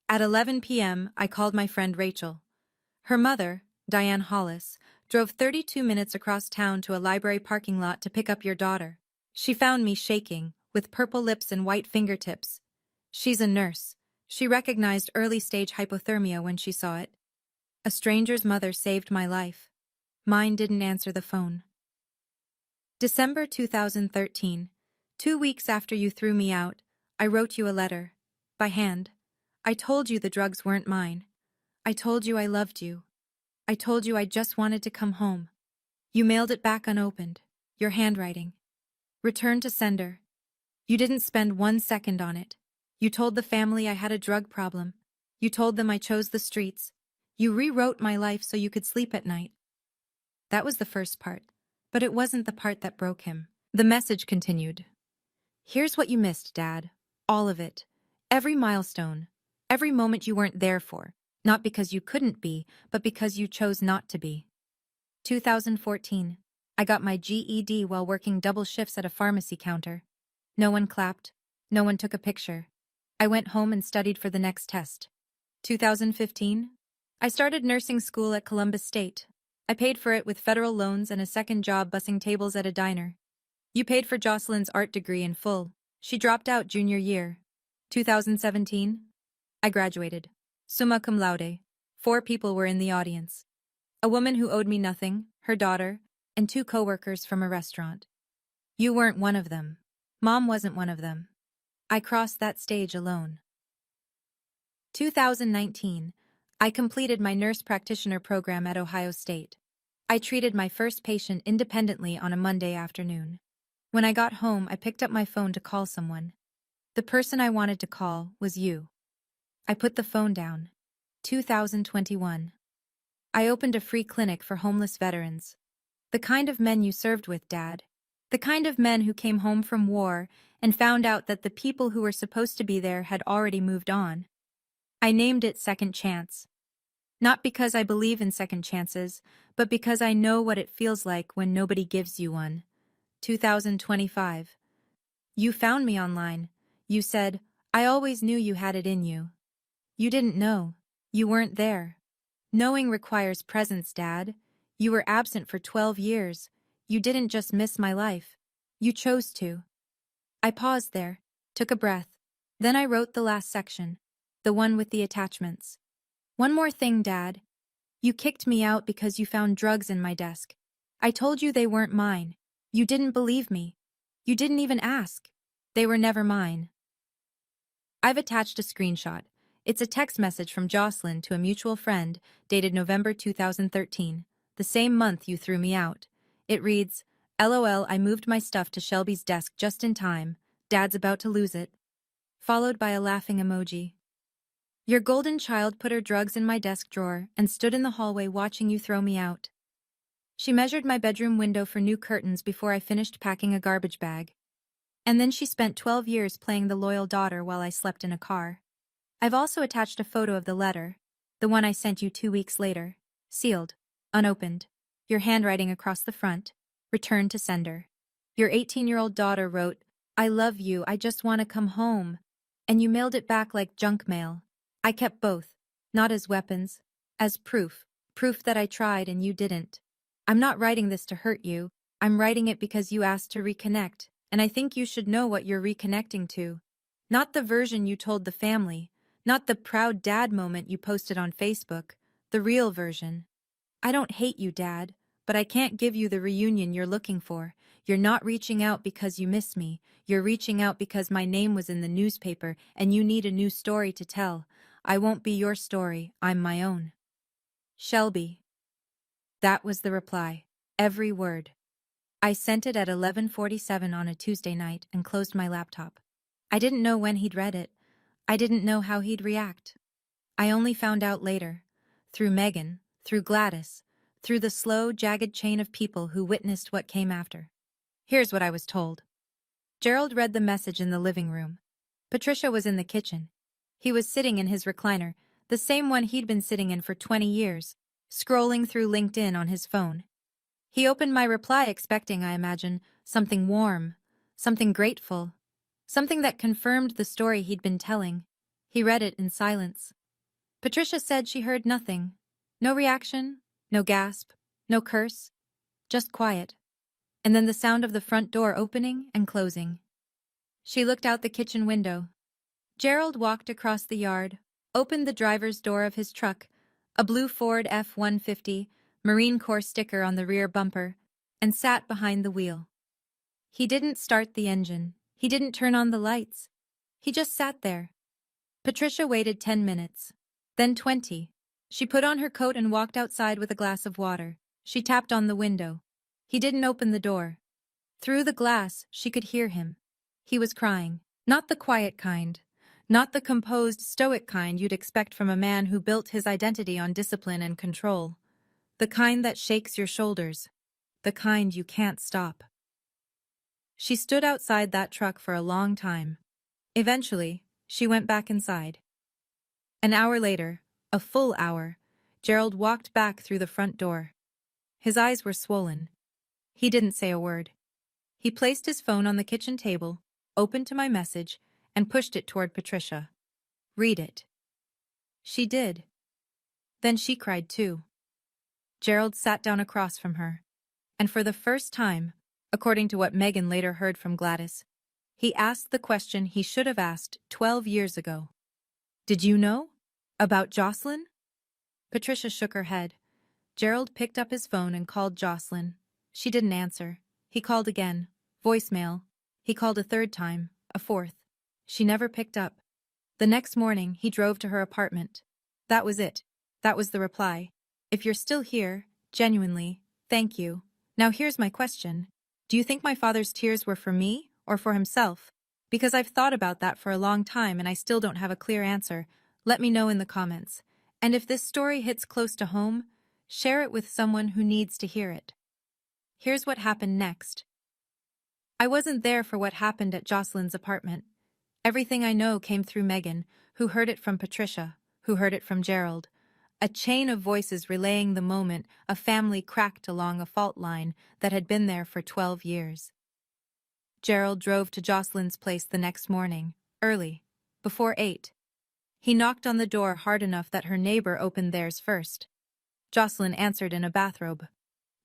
At 11 p.m., I called my friend Rachel. Her mother, Diane Hollis, drove 32 minutes across town to a library parking lot to pick up your daughter. She found me shaking, with purple lips and white fingertips. She's a nurse. She recognized early-stage hypothermia when she saw it. A stranger's mother saved my life. Mine didn't answer the phone. December 2013. 2 weeks after you threw me out, I wrote you a letter. By hand. I told you the drugs weren't mine. I told you I loved you. I told you I just wanted to come home. You mailed it back unopened. Your handwriting. Return to sender. You didn't spend 1 second on it. You told the family I had a drug problem. You told them I chose the streets. You rewrote my life so you could sleep at night. That was the first part, but it wasn't the part that broke him. The message continued. Here's what you missed, Dad. All of it. Every milestone. Every moment you weren't there for. Not because you couldn't be, but because you chose not to be. 2014. I got my GED while working double shifts at a pharmacy counter. No one clapped. No one took a picture. I went home and studied for the next test. 2015. I started nursing school at Columbus State. I paid for it with federal loans and a second job bussing tables at a diner. You paid for Jocelyn's art degree in full. She dropped out junior year. 2017. I graduated. Summa cum laude. 4 people were in the audience. A woman who owed me nothing, her daughter, and 2 coworkers from a restaurant. You weren't one of them. Mom wasn't one of them. I crossed that stage alone. 2019. I completed my nurse practitioner program at Ohio State. I treated my first patient independently on a Monday afternoon. When I got home, I picked up my phone to call someone. The person I wanted to call was you. I put the phone down. 2021. I opened a free clinic for homeless veterans. The kind of men you served with, Dad. The kind of men who came home from war and found out that the people who were supposed to be there had already moved on. I named it Second Chance. Not because I believe in second chances, but because I know what it feels like when nobody gives you one. 2025. You found me online. You said, I always knew you had it in you. You didn't know. You weren't there. Knowing requires presence, Dad. You were absent for 12 years. You didn't just miss my life. You chose to. I paused there, took a breath. Then I wrote the last section, the one with the attachments. One more thing, Dad. You kicked me out because you found drugs in my desk. I told you they weren't mine. You didn't believe me. You didn't even ask. They were never mine. I've attached a screenshot. It's a text message from Jocelyn to a mutual friend, dated November 2013, the same month you threw me out. It reads, LOL, I moved my stuff to Shelby's desk just in time. Dad's about to lose it. Followed by a laughing emoji. Your golden child put her drugs in my desk drawer and stood in the hallway watching you throw me out. She measured my bedroom window for new curtains before I finished packing a garbage bag. And then she spent 12 years playing the loyal daughter while I slept in a car. I've also attached a photo of the letter, the one I sent you 2 weeks later, sealed, unopened, your handwriting across the front, returned to sender. Your 18-year-old daughter wrote, I love you, I just want to come home. And you mailed it back like junk mail. I kept both, not as weapons, as proof. Proof that I tried and you didn't. I'm not writing this to hurt you. I'm writing it because you asked to reconnect, and I think you should know what you're reconnecting to. Not the version you told the family, not the proud dad moment you posted on Facebook, the real version. I don't hate you, Dad, but I can't give you the reunion you're looking for. You're not reaching out because you miss me. You're reaching out because my name was in the newspaper and you need a new story to tell. I won't be your story, I'm my own. Shelby. That was the reply. Every word. I sent it at 11:47 on a Tuesday night and closed my laptop. I didn't know when he'd read it. I didn't know how he'd react. I only found out later. Through Megan, through Gladys, through the slow, jagged chain of people who witnessed what came after. Here's what I was told. Gerald read the message in the living room. Patricia was in the kitchen. He was sitting in his recliner, the same one he'd been sitting in for 20 years, scrolling through LinkedIn on his phone. He opened my reply expecting, I imagine, something warm, something grateful, something that confirmed the story he'd been telling. He read it in silence. Patricia said she heard nothing. No reaction, no gasp, no curse, just quiet. And then the sound of the front door opening and closing. She looked out the kitchen window. Gerald walked across the yard, opened the driver's door of his truck, a blue Ford F-150, Marine Corps sticker on the rear bumper, and sat behind the wheel. He didn't start the engine. He didn't turn on the lights. He just sat there. Patricia waited 10 minutes. Then 20. She put on her coat and walked outside with a glass of water. She tapped on the window. He didn't open the door. Through the glass, she could hear him. He was crying. Not the quiet kind. Not the composed, stoic kind you'd expect from a man who built his identity on discipline and control. The kind that shakes your shoulders. The kind you can't stop. She stood outside that truck for a long time. Eventually, she went back inside. An hour later, a full hour, Gerald walked back through the front door. His eyes were swollen. He didn't say a word. He placed his phone on the kitchen table, opened to my message, and pushed it toward Patricia. Read it. She did. Then she cried too. Gerald sat down across from her. And for the first time, according to what Megan later heard from Gladys, he asked the question he should have asked 12 years ago. Did you know? About Jocelyn? Patricia shook her head. Gerald picked up his phone and called Jocelyn. She didn't answer. He called again. Voicemail. He called a third time, a fourth. She never picked up. The next morning, he drove to her apartment. That was it. That was the reply. If you're still here, genuinely, thank you. Now here's my question. Do you think my father's tears were for me or for himself? Because I've thought about that for a long time and I still don't have a clear answer. Let me know in the comments. And if this story hits close to home, share it with someone who needs to hear it. Here's what happened next. I wasn't there for what happened at Jocelyn's apartment. Everything I know came through Megan, who heard it from Patricia, who heard it from Gerald. A chain of voices relaying the moment a family cracked along a fault line that had been there for 12 years. Gerald drove to Jocelyn's place the next morning, early, before 8. He knocked on the door hard enough that her neighbor opened theirs first. Jocelyn answered in a bathrobe.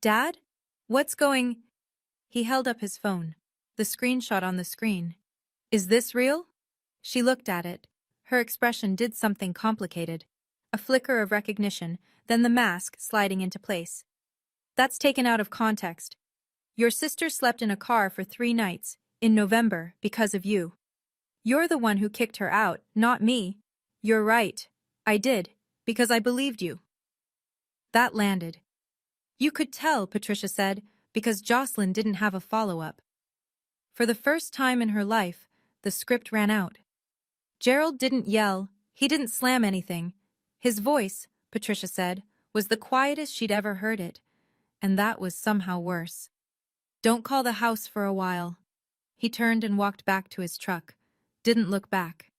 Dad? What's going? He held up his phone. The screenshot on the screen. Is this real? She looked at it. Her expression did something complicated. A flicker of recognition, then the mask sliding into place. That's taken out of context. Your sister slept in a car for 3 nights, in November, because of you. You're the one who kicked her out, not me. You're right. I did, because I believed you. That landed. You could tell, Patricia said, because Jocelyn didn't have a follow-up. For the first time in her life, the script ran out. Gerald didn't yell, he didn't slam anything. His voice, Patricia said, was the quietest she'd ever heard it, and that was somehow worse. Don't call the house for a while. He turned and walked back to his truck. Didn't look back.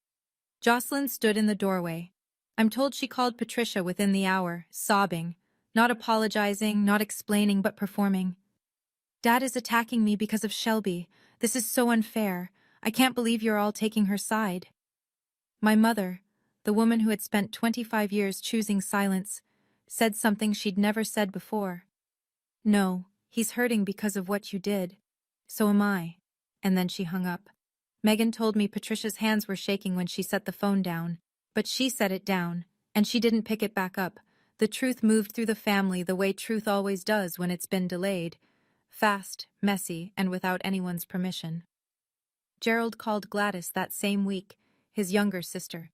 Jocelyn stood in the doorway. I'm told she called Patricia within the hour, sobbing, not apologizing, not explaining, but performing. Dad is attacking me because of Shelby. This is so unfair. I can't believe you're all taking her side. My mother, the woman who had spent 25 years choosing silence, said something she'd never said before. No, he's hurting because of what you did. So am I. And then she hung up. Megan told me Patricia's hands were shaking when she set the phone down, but she set it down, and she didn't pick it back up. The truth moved through the family the way truth always does when it's been delayed. Fast, messy, and without anyone's permission. Gerald called Gladys that same week, his younger sister.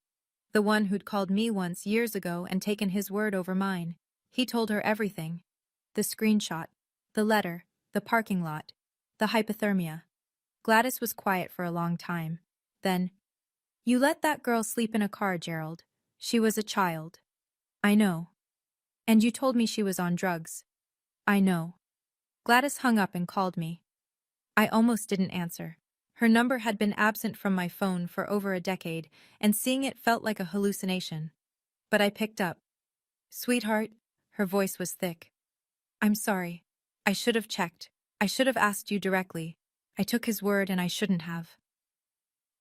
The one who'd called me once years ago and taken his word over mine. He told her everything. The screenshot, the letter, the parking lot, the hypothermia. Gladys was quiet for a long time. Then, "You let that girl sleep in a car, Gerald. She was a child." "I know." "And you told me she was on drugs." "I know." Gladys hung up and called me. I almost didn't answer. Her number had been absent from my phone for over a decade, and seeing it felt like a hallucination. But I picked up. "Sweetheart," her voice was thick. "I'm sorry. I should have checked. I should have asked you directly. I took his word and I shouldn't have."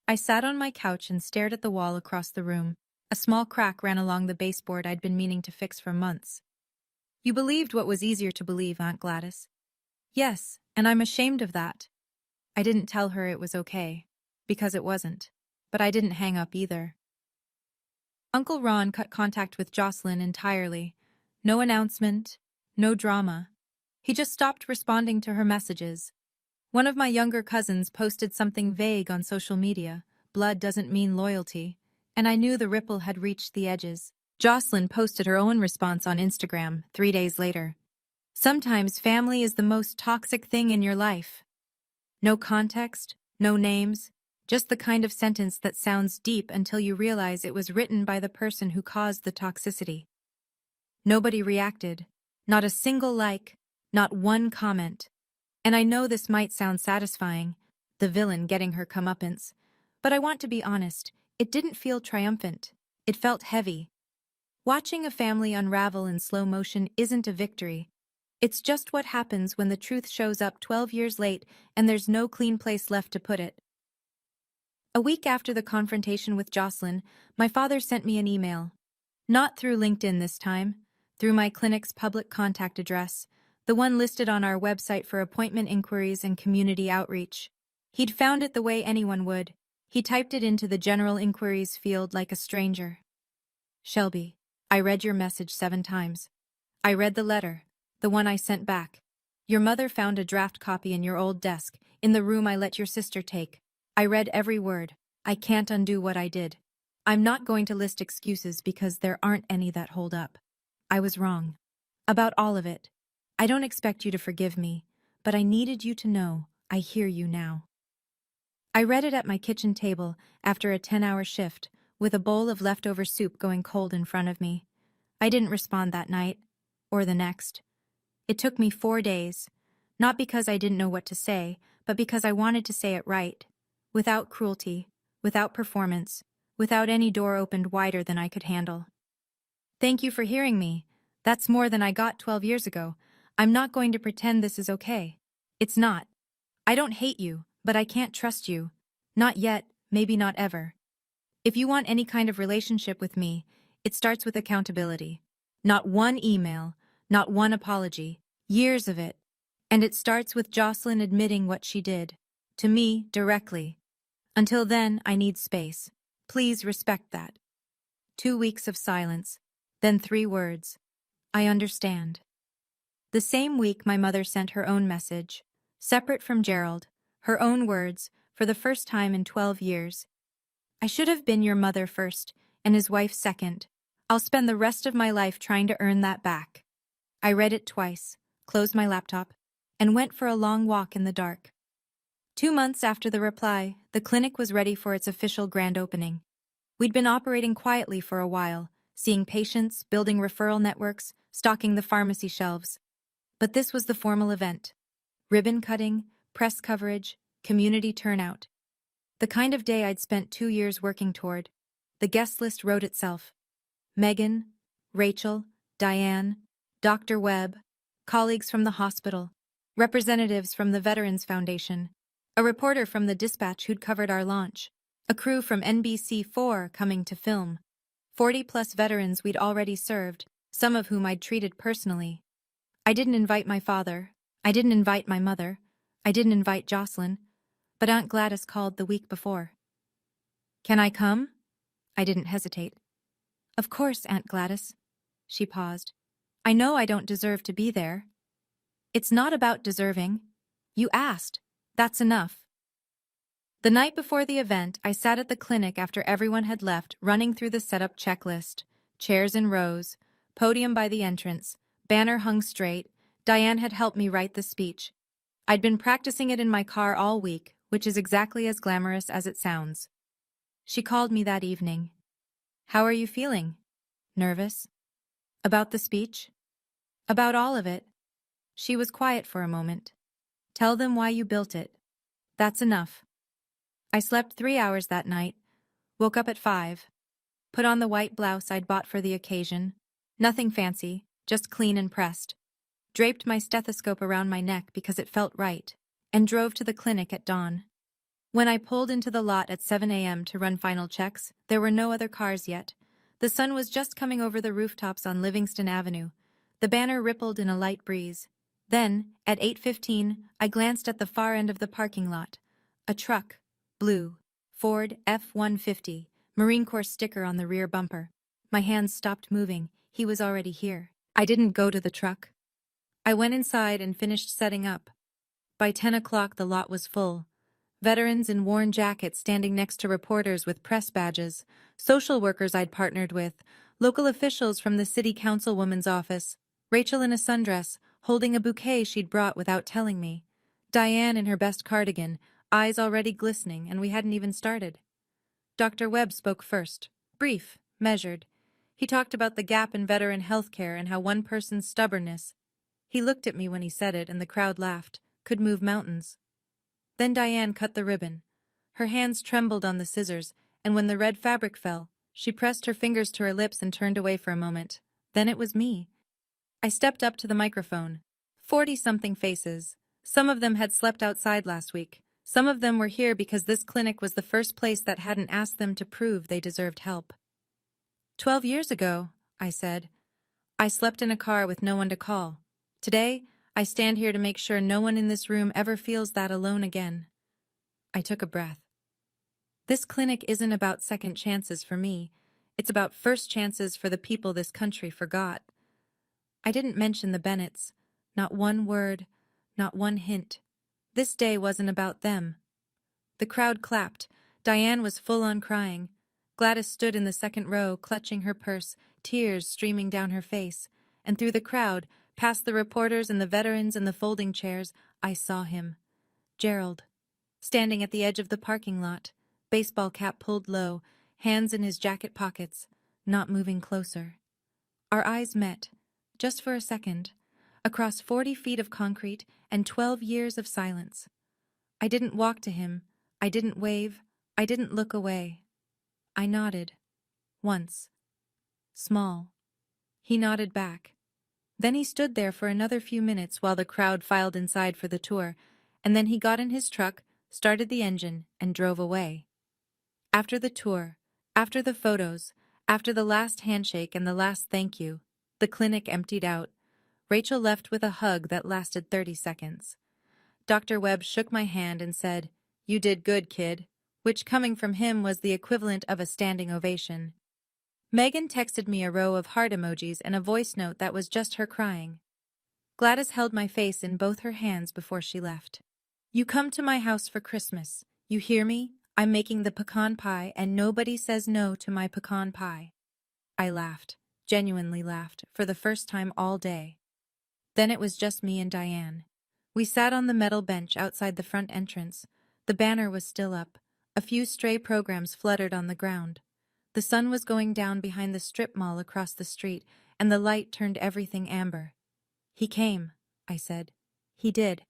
I sat on my couch and stared at the wall across the room. A small crack ran along the baseboard I'd been meaning to fix for months. "You believed what was easier to believe, Aunt Gladys." "Yes, and I'm ashamed of that." I didn't tell her it was okay, because it wasn't. But I didn't hang up either. Uncle Ron cut contact with Jocelyn entirely. No announcement, no drama. He just stopped responding to her messages. One of my younger cousins posted something vague on social media. Blood doesn't mean loyalty. And I knew the ripple had reached the edges. Jocelyn posted her own response on Instagram 3 days later. "Sometimes family is the most toxic thing in your life." No context, no names, just the kind of sentence that sounds deep until you realize it was written by the person who caused the toxicity. Nobody reacted. Not a single like, not one comment. And I know this might sound satisfying, the villain getting her comeuppance, but I want to be honest, it didn't feel triumphant. It felt heavy. Watching a family unravel in slow motion isn't a victory. It's just what happens when the truth shows up 12 years late and there's no clean place left to put it. A week after the confrontation with Jocelyn, my father sent me an email. Not through LinkedIn this time, through my clinic's public contact address, the one listed on our website for appointment inquiries and community outreach. He'd found it the way anyone would. He typed it into the general inquiries field like a stranger. "Shelby, I read your message 7 times. I read the letter, the one I sent back. Your mother found a draft copy in your old desk, in the room I let your sister take. I read every word. I can't undo what I did. I'm not going to list excuses because there aren't any that hold up. I was wrong. About all of it. I don't expect you to forgive me, but I needed you to know I hear you now." I read it at my kitchen table after a 10-hour shift, with a bowl of leftover soup going cold in front of me. I didn't respond that night, or the next. It took me 4 days, not because I didn't know what to say, but because I wanted to say it right, without cruelty, without performance, without any door opened wider than I could handle. "Thank you for hearing me. That's more than I got 12 years ago. I'm not going to pretend this is okay. It's not. I don't hate you, but I can't trust you. Not yet, maybe not ever. If you want any kind of relationship with me, it starts with accountability. Not one email, not one apology, years of it. And it starts with Jocelyn admitting what she did. To me, directly. Until then, I need space. Please respect that." 2 weeks of silence, then 3 words. "I understand." The same week, my mother sent her own message. Separate from Gerald, her own words, for the first time in 12 years. "I should have been your mother first, and his wife second. I'll spend the rest of my life trying to earn that back." I read it twice, closed my laptop, and went for a long walk in the dark. 2 months after the reply, the clinic was ready for its official grand opening. We'd been operating quietly for a while, seeing patients, building referral networks, stocking the pharmacy shelves. But this was the formal event. Ribbon cutting, press coverage, community turnout. The kind of day I'd spent 2 years working toward. The guest list wrote itself. Megan, Rachel, Diane, Dr. Webb, colleagues from the hospital, representatives from the Veterans Foundation, a reporter from the Dispatch who'd covered our launch. A crew from NBC4 coming to film. 40-plus veterans we'd already served, some of whom I'd treated personally. I didn't invite my father. I didn't invite my mother. I didn't invite Jocelyn. But Aunt Gladys called the week before. "Can I come?" I didn't hesitate. "Of course, Aunt Gladys." She paused. "I know I don't deserve to be there." "It's not about deserving. You asked. That's enough." The night before the event, I sat at the clinic after everyone had left, running through the setup checklist. Chairs in rows, podium by the entrance, banner hung straight. Diane had helped me write the speech. I'd been practicing it in my car all week, which is exactly as glamorous as it sounds. She called me that evening. "How are you feeling?" "Nervous." "About the speech?" "About all of it." She was quiet for a moment. "Tell them why you built it. That's enough." I slept 3 hours that night, woke up at 5, put on the white blouse I'd bought for the occasion, nothing fancy, just clean and pressed, draped my stethoscope around my neck because it felt right, and drove to the clinic at dawn. When I pulled into the lot at 7 a.m. to run final checks, there were no other cars yet. The sun was just coming over the rooftops on Livingston Avenue. The banner rippled in a light breeze. Then, at 8:15, I glanced at the far end of the parking lot. A truck, blue, Ford F-150, Marine Corps sticker on the rear bumper. My hands stopped moving. He was already here. I didn't go to the truck. I went inside and finished setting up. By 10 o'clock, the lot was full. Veterans in worn jackets standing next to reporters with press badges, social workers I'd partnered with, local officials from the city councilwoman's office, Rachel in a sundress, holding a bouquet she'd brought without telling me, Diane in her best cardigan, eyes already glistening, and we hadn't even started. Dr. Webb spoke first, brief, measured. He talked about the gap in veteran health care and how one person's stubbornness, he looked at me when he said it and the crowd laughed, could move mountains. Then Diane cut the ribbon. Her hands trembled on the scissors, and when the red fabric fell, she pressed her fingers to her lips and turned away for a moment. Then it was me. I stepped up to the microphone. 40-something faces. Some of them had slept outside last week. Some of them were here because this clinic was the first place that hadn't asked them to prove they deserved help. 12 years ago, I said, I slept in a car with no one to call. Today, I stand here to make sure no one in this room ever feels that alone again. I took a breath. This clinic isn't about second chances for me. It's about first chances for the people this country forgot. I didn't mention the Bennetts. Not one word, not one hint. This day wasn't about them. The crowd clapped. Diane was full on crying. Gladys stood in the second row, clutching her purse, tears streaming down her face. And through the crowd, past the reporters and the veterans and the folding chairs, I saw him. Gerald. Standing at the edge of the parking lot, baseball cap pulled low, hands in his jacket pockets, not moving closer. Our eyes met, just for a second, across 40 feet of concrete and 12 years of silence. I didn't walk to him. I didn't wave. I didn't look away. I nodded. Once. Small. He nodded back. Then he stood there for another few minutes while the crowd filed inside for the tour, and then he got in his truck, started the engine, and drove away. After the tour, after the photos, after the last handshake and the last thank you, the clinic emptied out. Rachel left with a hug that lasted 30 seconds. Dr. Webb shook my hand and said, "You did good, kid," which coming from him was the equivalent of a standing ovation. Megan texted me a row of heart emojis and a voice note that was just her crying. Gladys held my face in both her hands before she left. "You come to my house for Christmas. You hear me? I'm making the pecan pie and nobody says no to my pecan pie." I laughed, genuinely laughed, for the first time all day. Then it was just me and Diane. We sat on the metal bench outside the front entrance. The banner was still up. A few stray programs fluttered on the ground. The sun was going down behind the strip mall across the street, and the light turned everything amber. "He came," I said. "He did.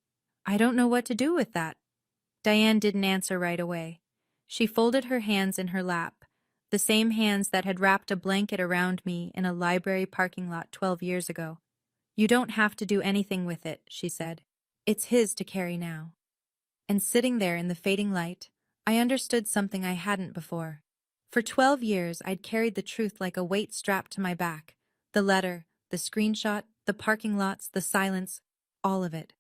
I don't know what to do with that." Diane didn't answer right away. She folded her hands in her lap, the same hands that had wrapped a blanket around me in a library parking lot 12 years ago. "You don't have to do anything with it," she said. "It's his to carry now." And sitting there in the fading light, I understood something I hadn't before. For 12 years, I'd carried the truth like a weight strapped to my back. The letter, the screenshot, the parking lots, the silence, all of it.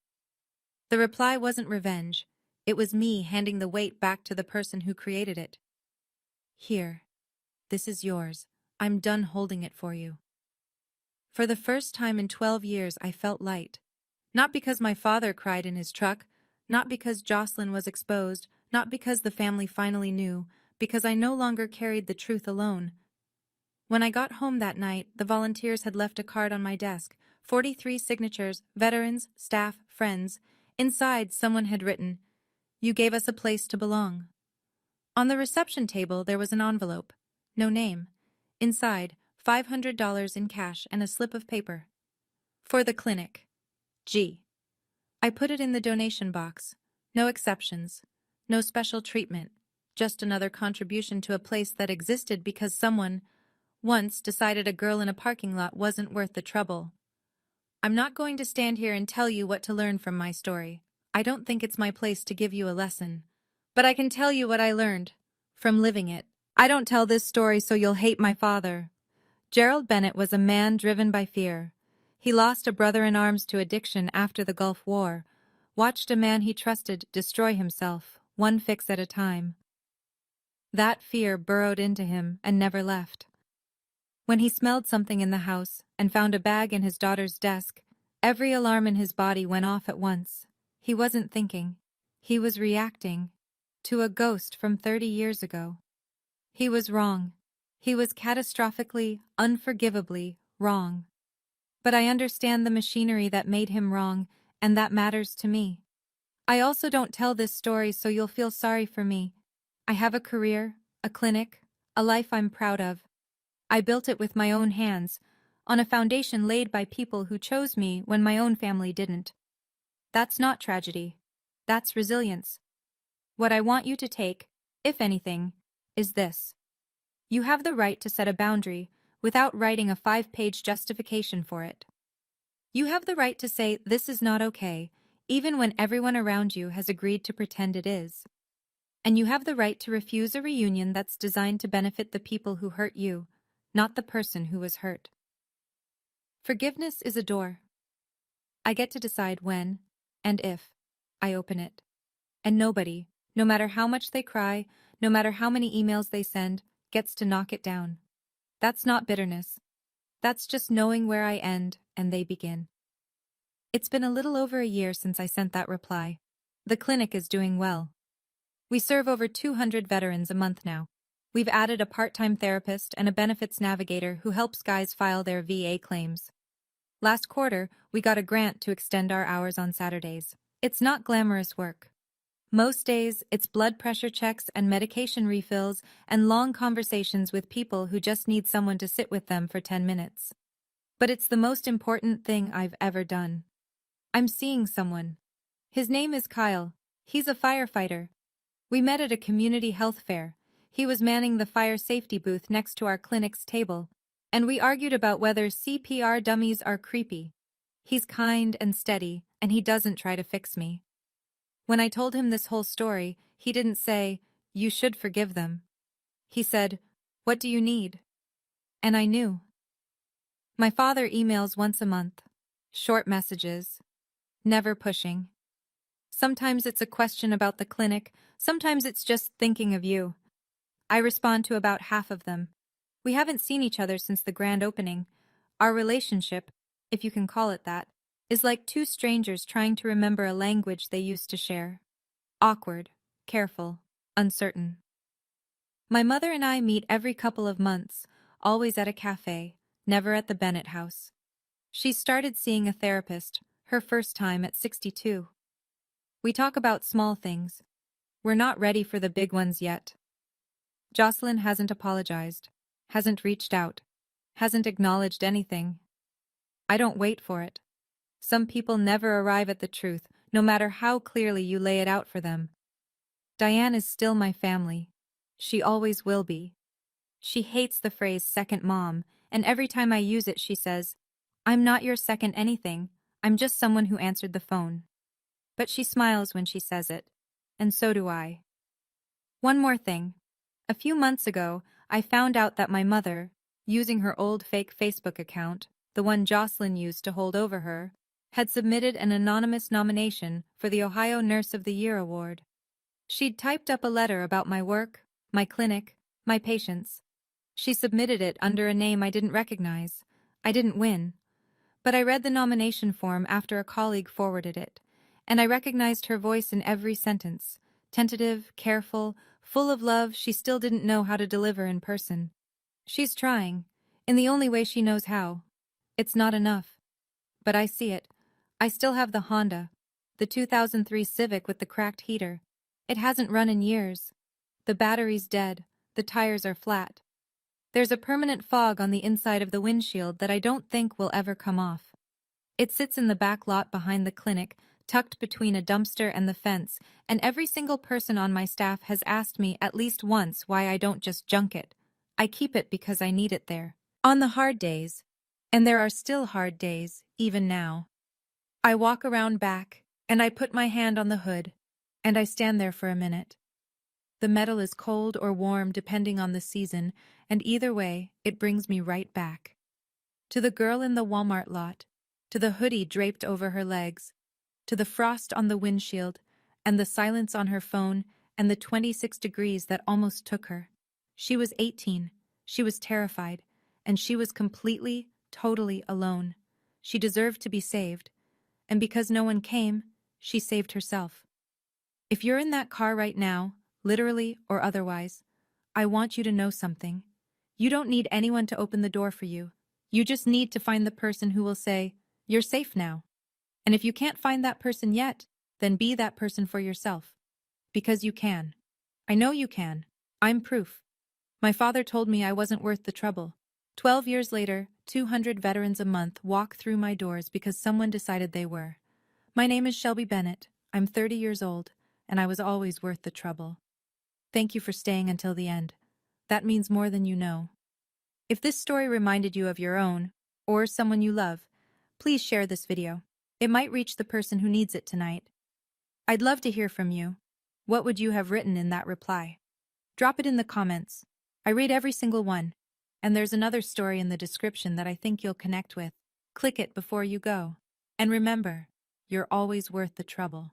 The reply wasn't revenge. It was me handing the weight back to the person who created it. Here. This is yours. I'm done holding it for you. For the first time in 12 years, I felt light. Not because my father cried in his truck, not because Jocelyn was exposed, not because the family finally knew, because I no longer carried the truth alone. When I got home that night, the volunteers had left a card on my desk. 43 signatures, veterans, staff, friends. Inside, someone had written, "You gave us a place to belong." On the reception table, there was an envelope. No name. Inside, $500 in cash and a slip of paper. For the clinic. G. I put it in the donation box. No exceptions. No special treatment. Just another contribution to a place that existed because someone, once, decided a girl in a parking lot wasn't worth the trouble. I'm not going to stand here and tell you what to learn from my story. I don't think it's my place to give you a lesson. But I can tell you what I learned. From living it. I don't tell this story so you'll hate my father. Gerald Bennett was a man driven by fear. He lost a brother-in-arms to addiction after the Gulf War, watched a man he trusted destroy himself, one fix at a time. That fear burrowed into him and never left. When he smelled something in the house and found a bag in his daughter's desk, every alarm in his body went off at once. He wasn't thinking. He was reacting to a ghost from 30 years ago. He was wrong. He was catastrophically, unforgivably wrong. But I understand the machinery that made him wrong, and that matters to me. I also don't tell this story so you'll feel sorry for me. I have a career, a clinic, a life I'm proud of. I built it with my own hands, on a foundation laid by people who chose me when my own family didn't. That's not tragedy. That's resilience. What I want you to take, if anything, is this. You have the right to set a boundary without writing a 5-page justification for it. You have the right to say this is not okay, even when everyone around you has agreed to pretend it is. And you have the right to refuse a reunion that's designed to benefit the people who hurt you, not the person who was hurt. Forgiveness is a door. I get to decide when, and if, I open it. And nobody, no matter how much they cry, no matter how many emails they send, gets to knock it down. That's not bitterness. That's just knowing where I end and they begin. It's been a little over a year since I sent that reply. The clinic is doing well. We serve over 200 veterans a month now. We've added a part-time therapist and a benefits navigator who helps guys file their VA claims. Last quarter, we got a grant to extend our hours on Saturdays. It's not glamorous work. Most days, it's blood pressure checks and medication refills and long conversations with people who just need someone to sit with them for 10 minutes. But it's the most important thing I've ever done. I'm seeing someone. His name is Kyle. He's a firefighter. We met at a community health fair. He was manning the fire safety booth next to our clinic's table, and we argued about whether CPR dummies are creepy. He's kind and steady, and he doesn't try to fix me. When I told him this whole story, he didn't say, "You should forgive them." He said, "What do you need?" And I knew. My father emails once a month. Short messages. Never pushing. Sometimes it's a question about the clinic, sometimes it's just thinking of you. I respond to about half of them. We haven't seen each other since the grand opening. Our relationship, if you can call it that, is like two strangers trying to remember a language they used to share. Awkward, careful, uncertain. My mother and I meet every couple of months, always at a cafe, never at the Bennett house. She started seeing a therapist, her first time at 62. We talk about small things. We're not ready for the big ones yet. Jocelyn hasn't apologized, hasn't reached out, hasn't acknowledged anything. I don't wait for it. Some people never arrive at the truth, no matter how clearly you lay it out for them. Diane is still my family. She always will be. She hates the phrase second mom, and every time I use it she says, "I'm not your second anything, I'm just someone who answered the phone." But she smiles when she says it, and so do I. One more thing. A few months ago, I found out that my mother, using her old fake Facebook account, the one Jocelyn used to hold over her, had submitted an anonymous nomination for the Ohio Nurse of the Year award. She'd typed up a letter about my work, my clinic, my patients. She submitted it under a name I didn't recognize. I didn't win. But I read the nomination form after a colleague forwarded it, and I recognized her voice in every sentence. Tentative, careful, full of love she still didn't know how to deliver in person. She's trying, in the only way she knows how. It's not enough. But I see it. I still have the Honda, the 2003 Civic with the cracked heater. It hasn't run in years. The battery's dead. The tires are flat. There's a permanent fog on the inside of the windshield that I don't think will ever come off. It sits in the back lot behind the clinic, tucked between a dumpster and the fence, and every single person on my staff has asked me at least once why I don't just junk it. I keep it because I need it there. On the hard days, and there are still hard days, even now, I walk around back, and I put my hand on the hood, and I stand there for a minute. The metal is cold or warm depending on the season, and either way, it brings me right back. To the girl in the Walmart lot, to the hoodie draped over her legs, to the frost on the windshield, and the silence on her phone, and the 26 degrees that almost took her. She was 18, she was terrified, and she was completely, totally alone. She deserved to be saved, and because no one came, she saved herself. If you're in that car right now, literally or otherwise, I want you to know something. You don't need anyone to open the door for you. You just need to find the person who will say, "You're safe now." And if you can't find that person yet, then be that person for yourself. Because you can. I know you can. I'm proof. My father told me I wasn't worth the trouble. 12 years later, 200 veterans a month walk through my doors because someone decided they were. My name is Shelby Bennett. I'm 30 years old, and I was always worth the trouble. Thank you for staying until the end. That means more than you know. If this story reminded you of your own, or someone you love, please share this video. It might reach the person who needs it tonight. I'd love to hear from you. What would you have written in that reply? Drop it in the comments. I read every single one. And there's another story in the description that I think you'll connect with. Click it before you go. And remember, you're always worth the trouble.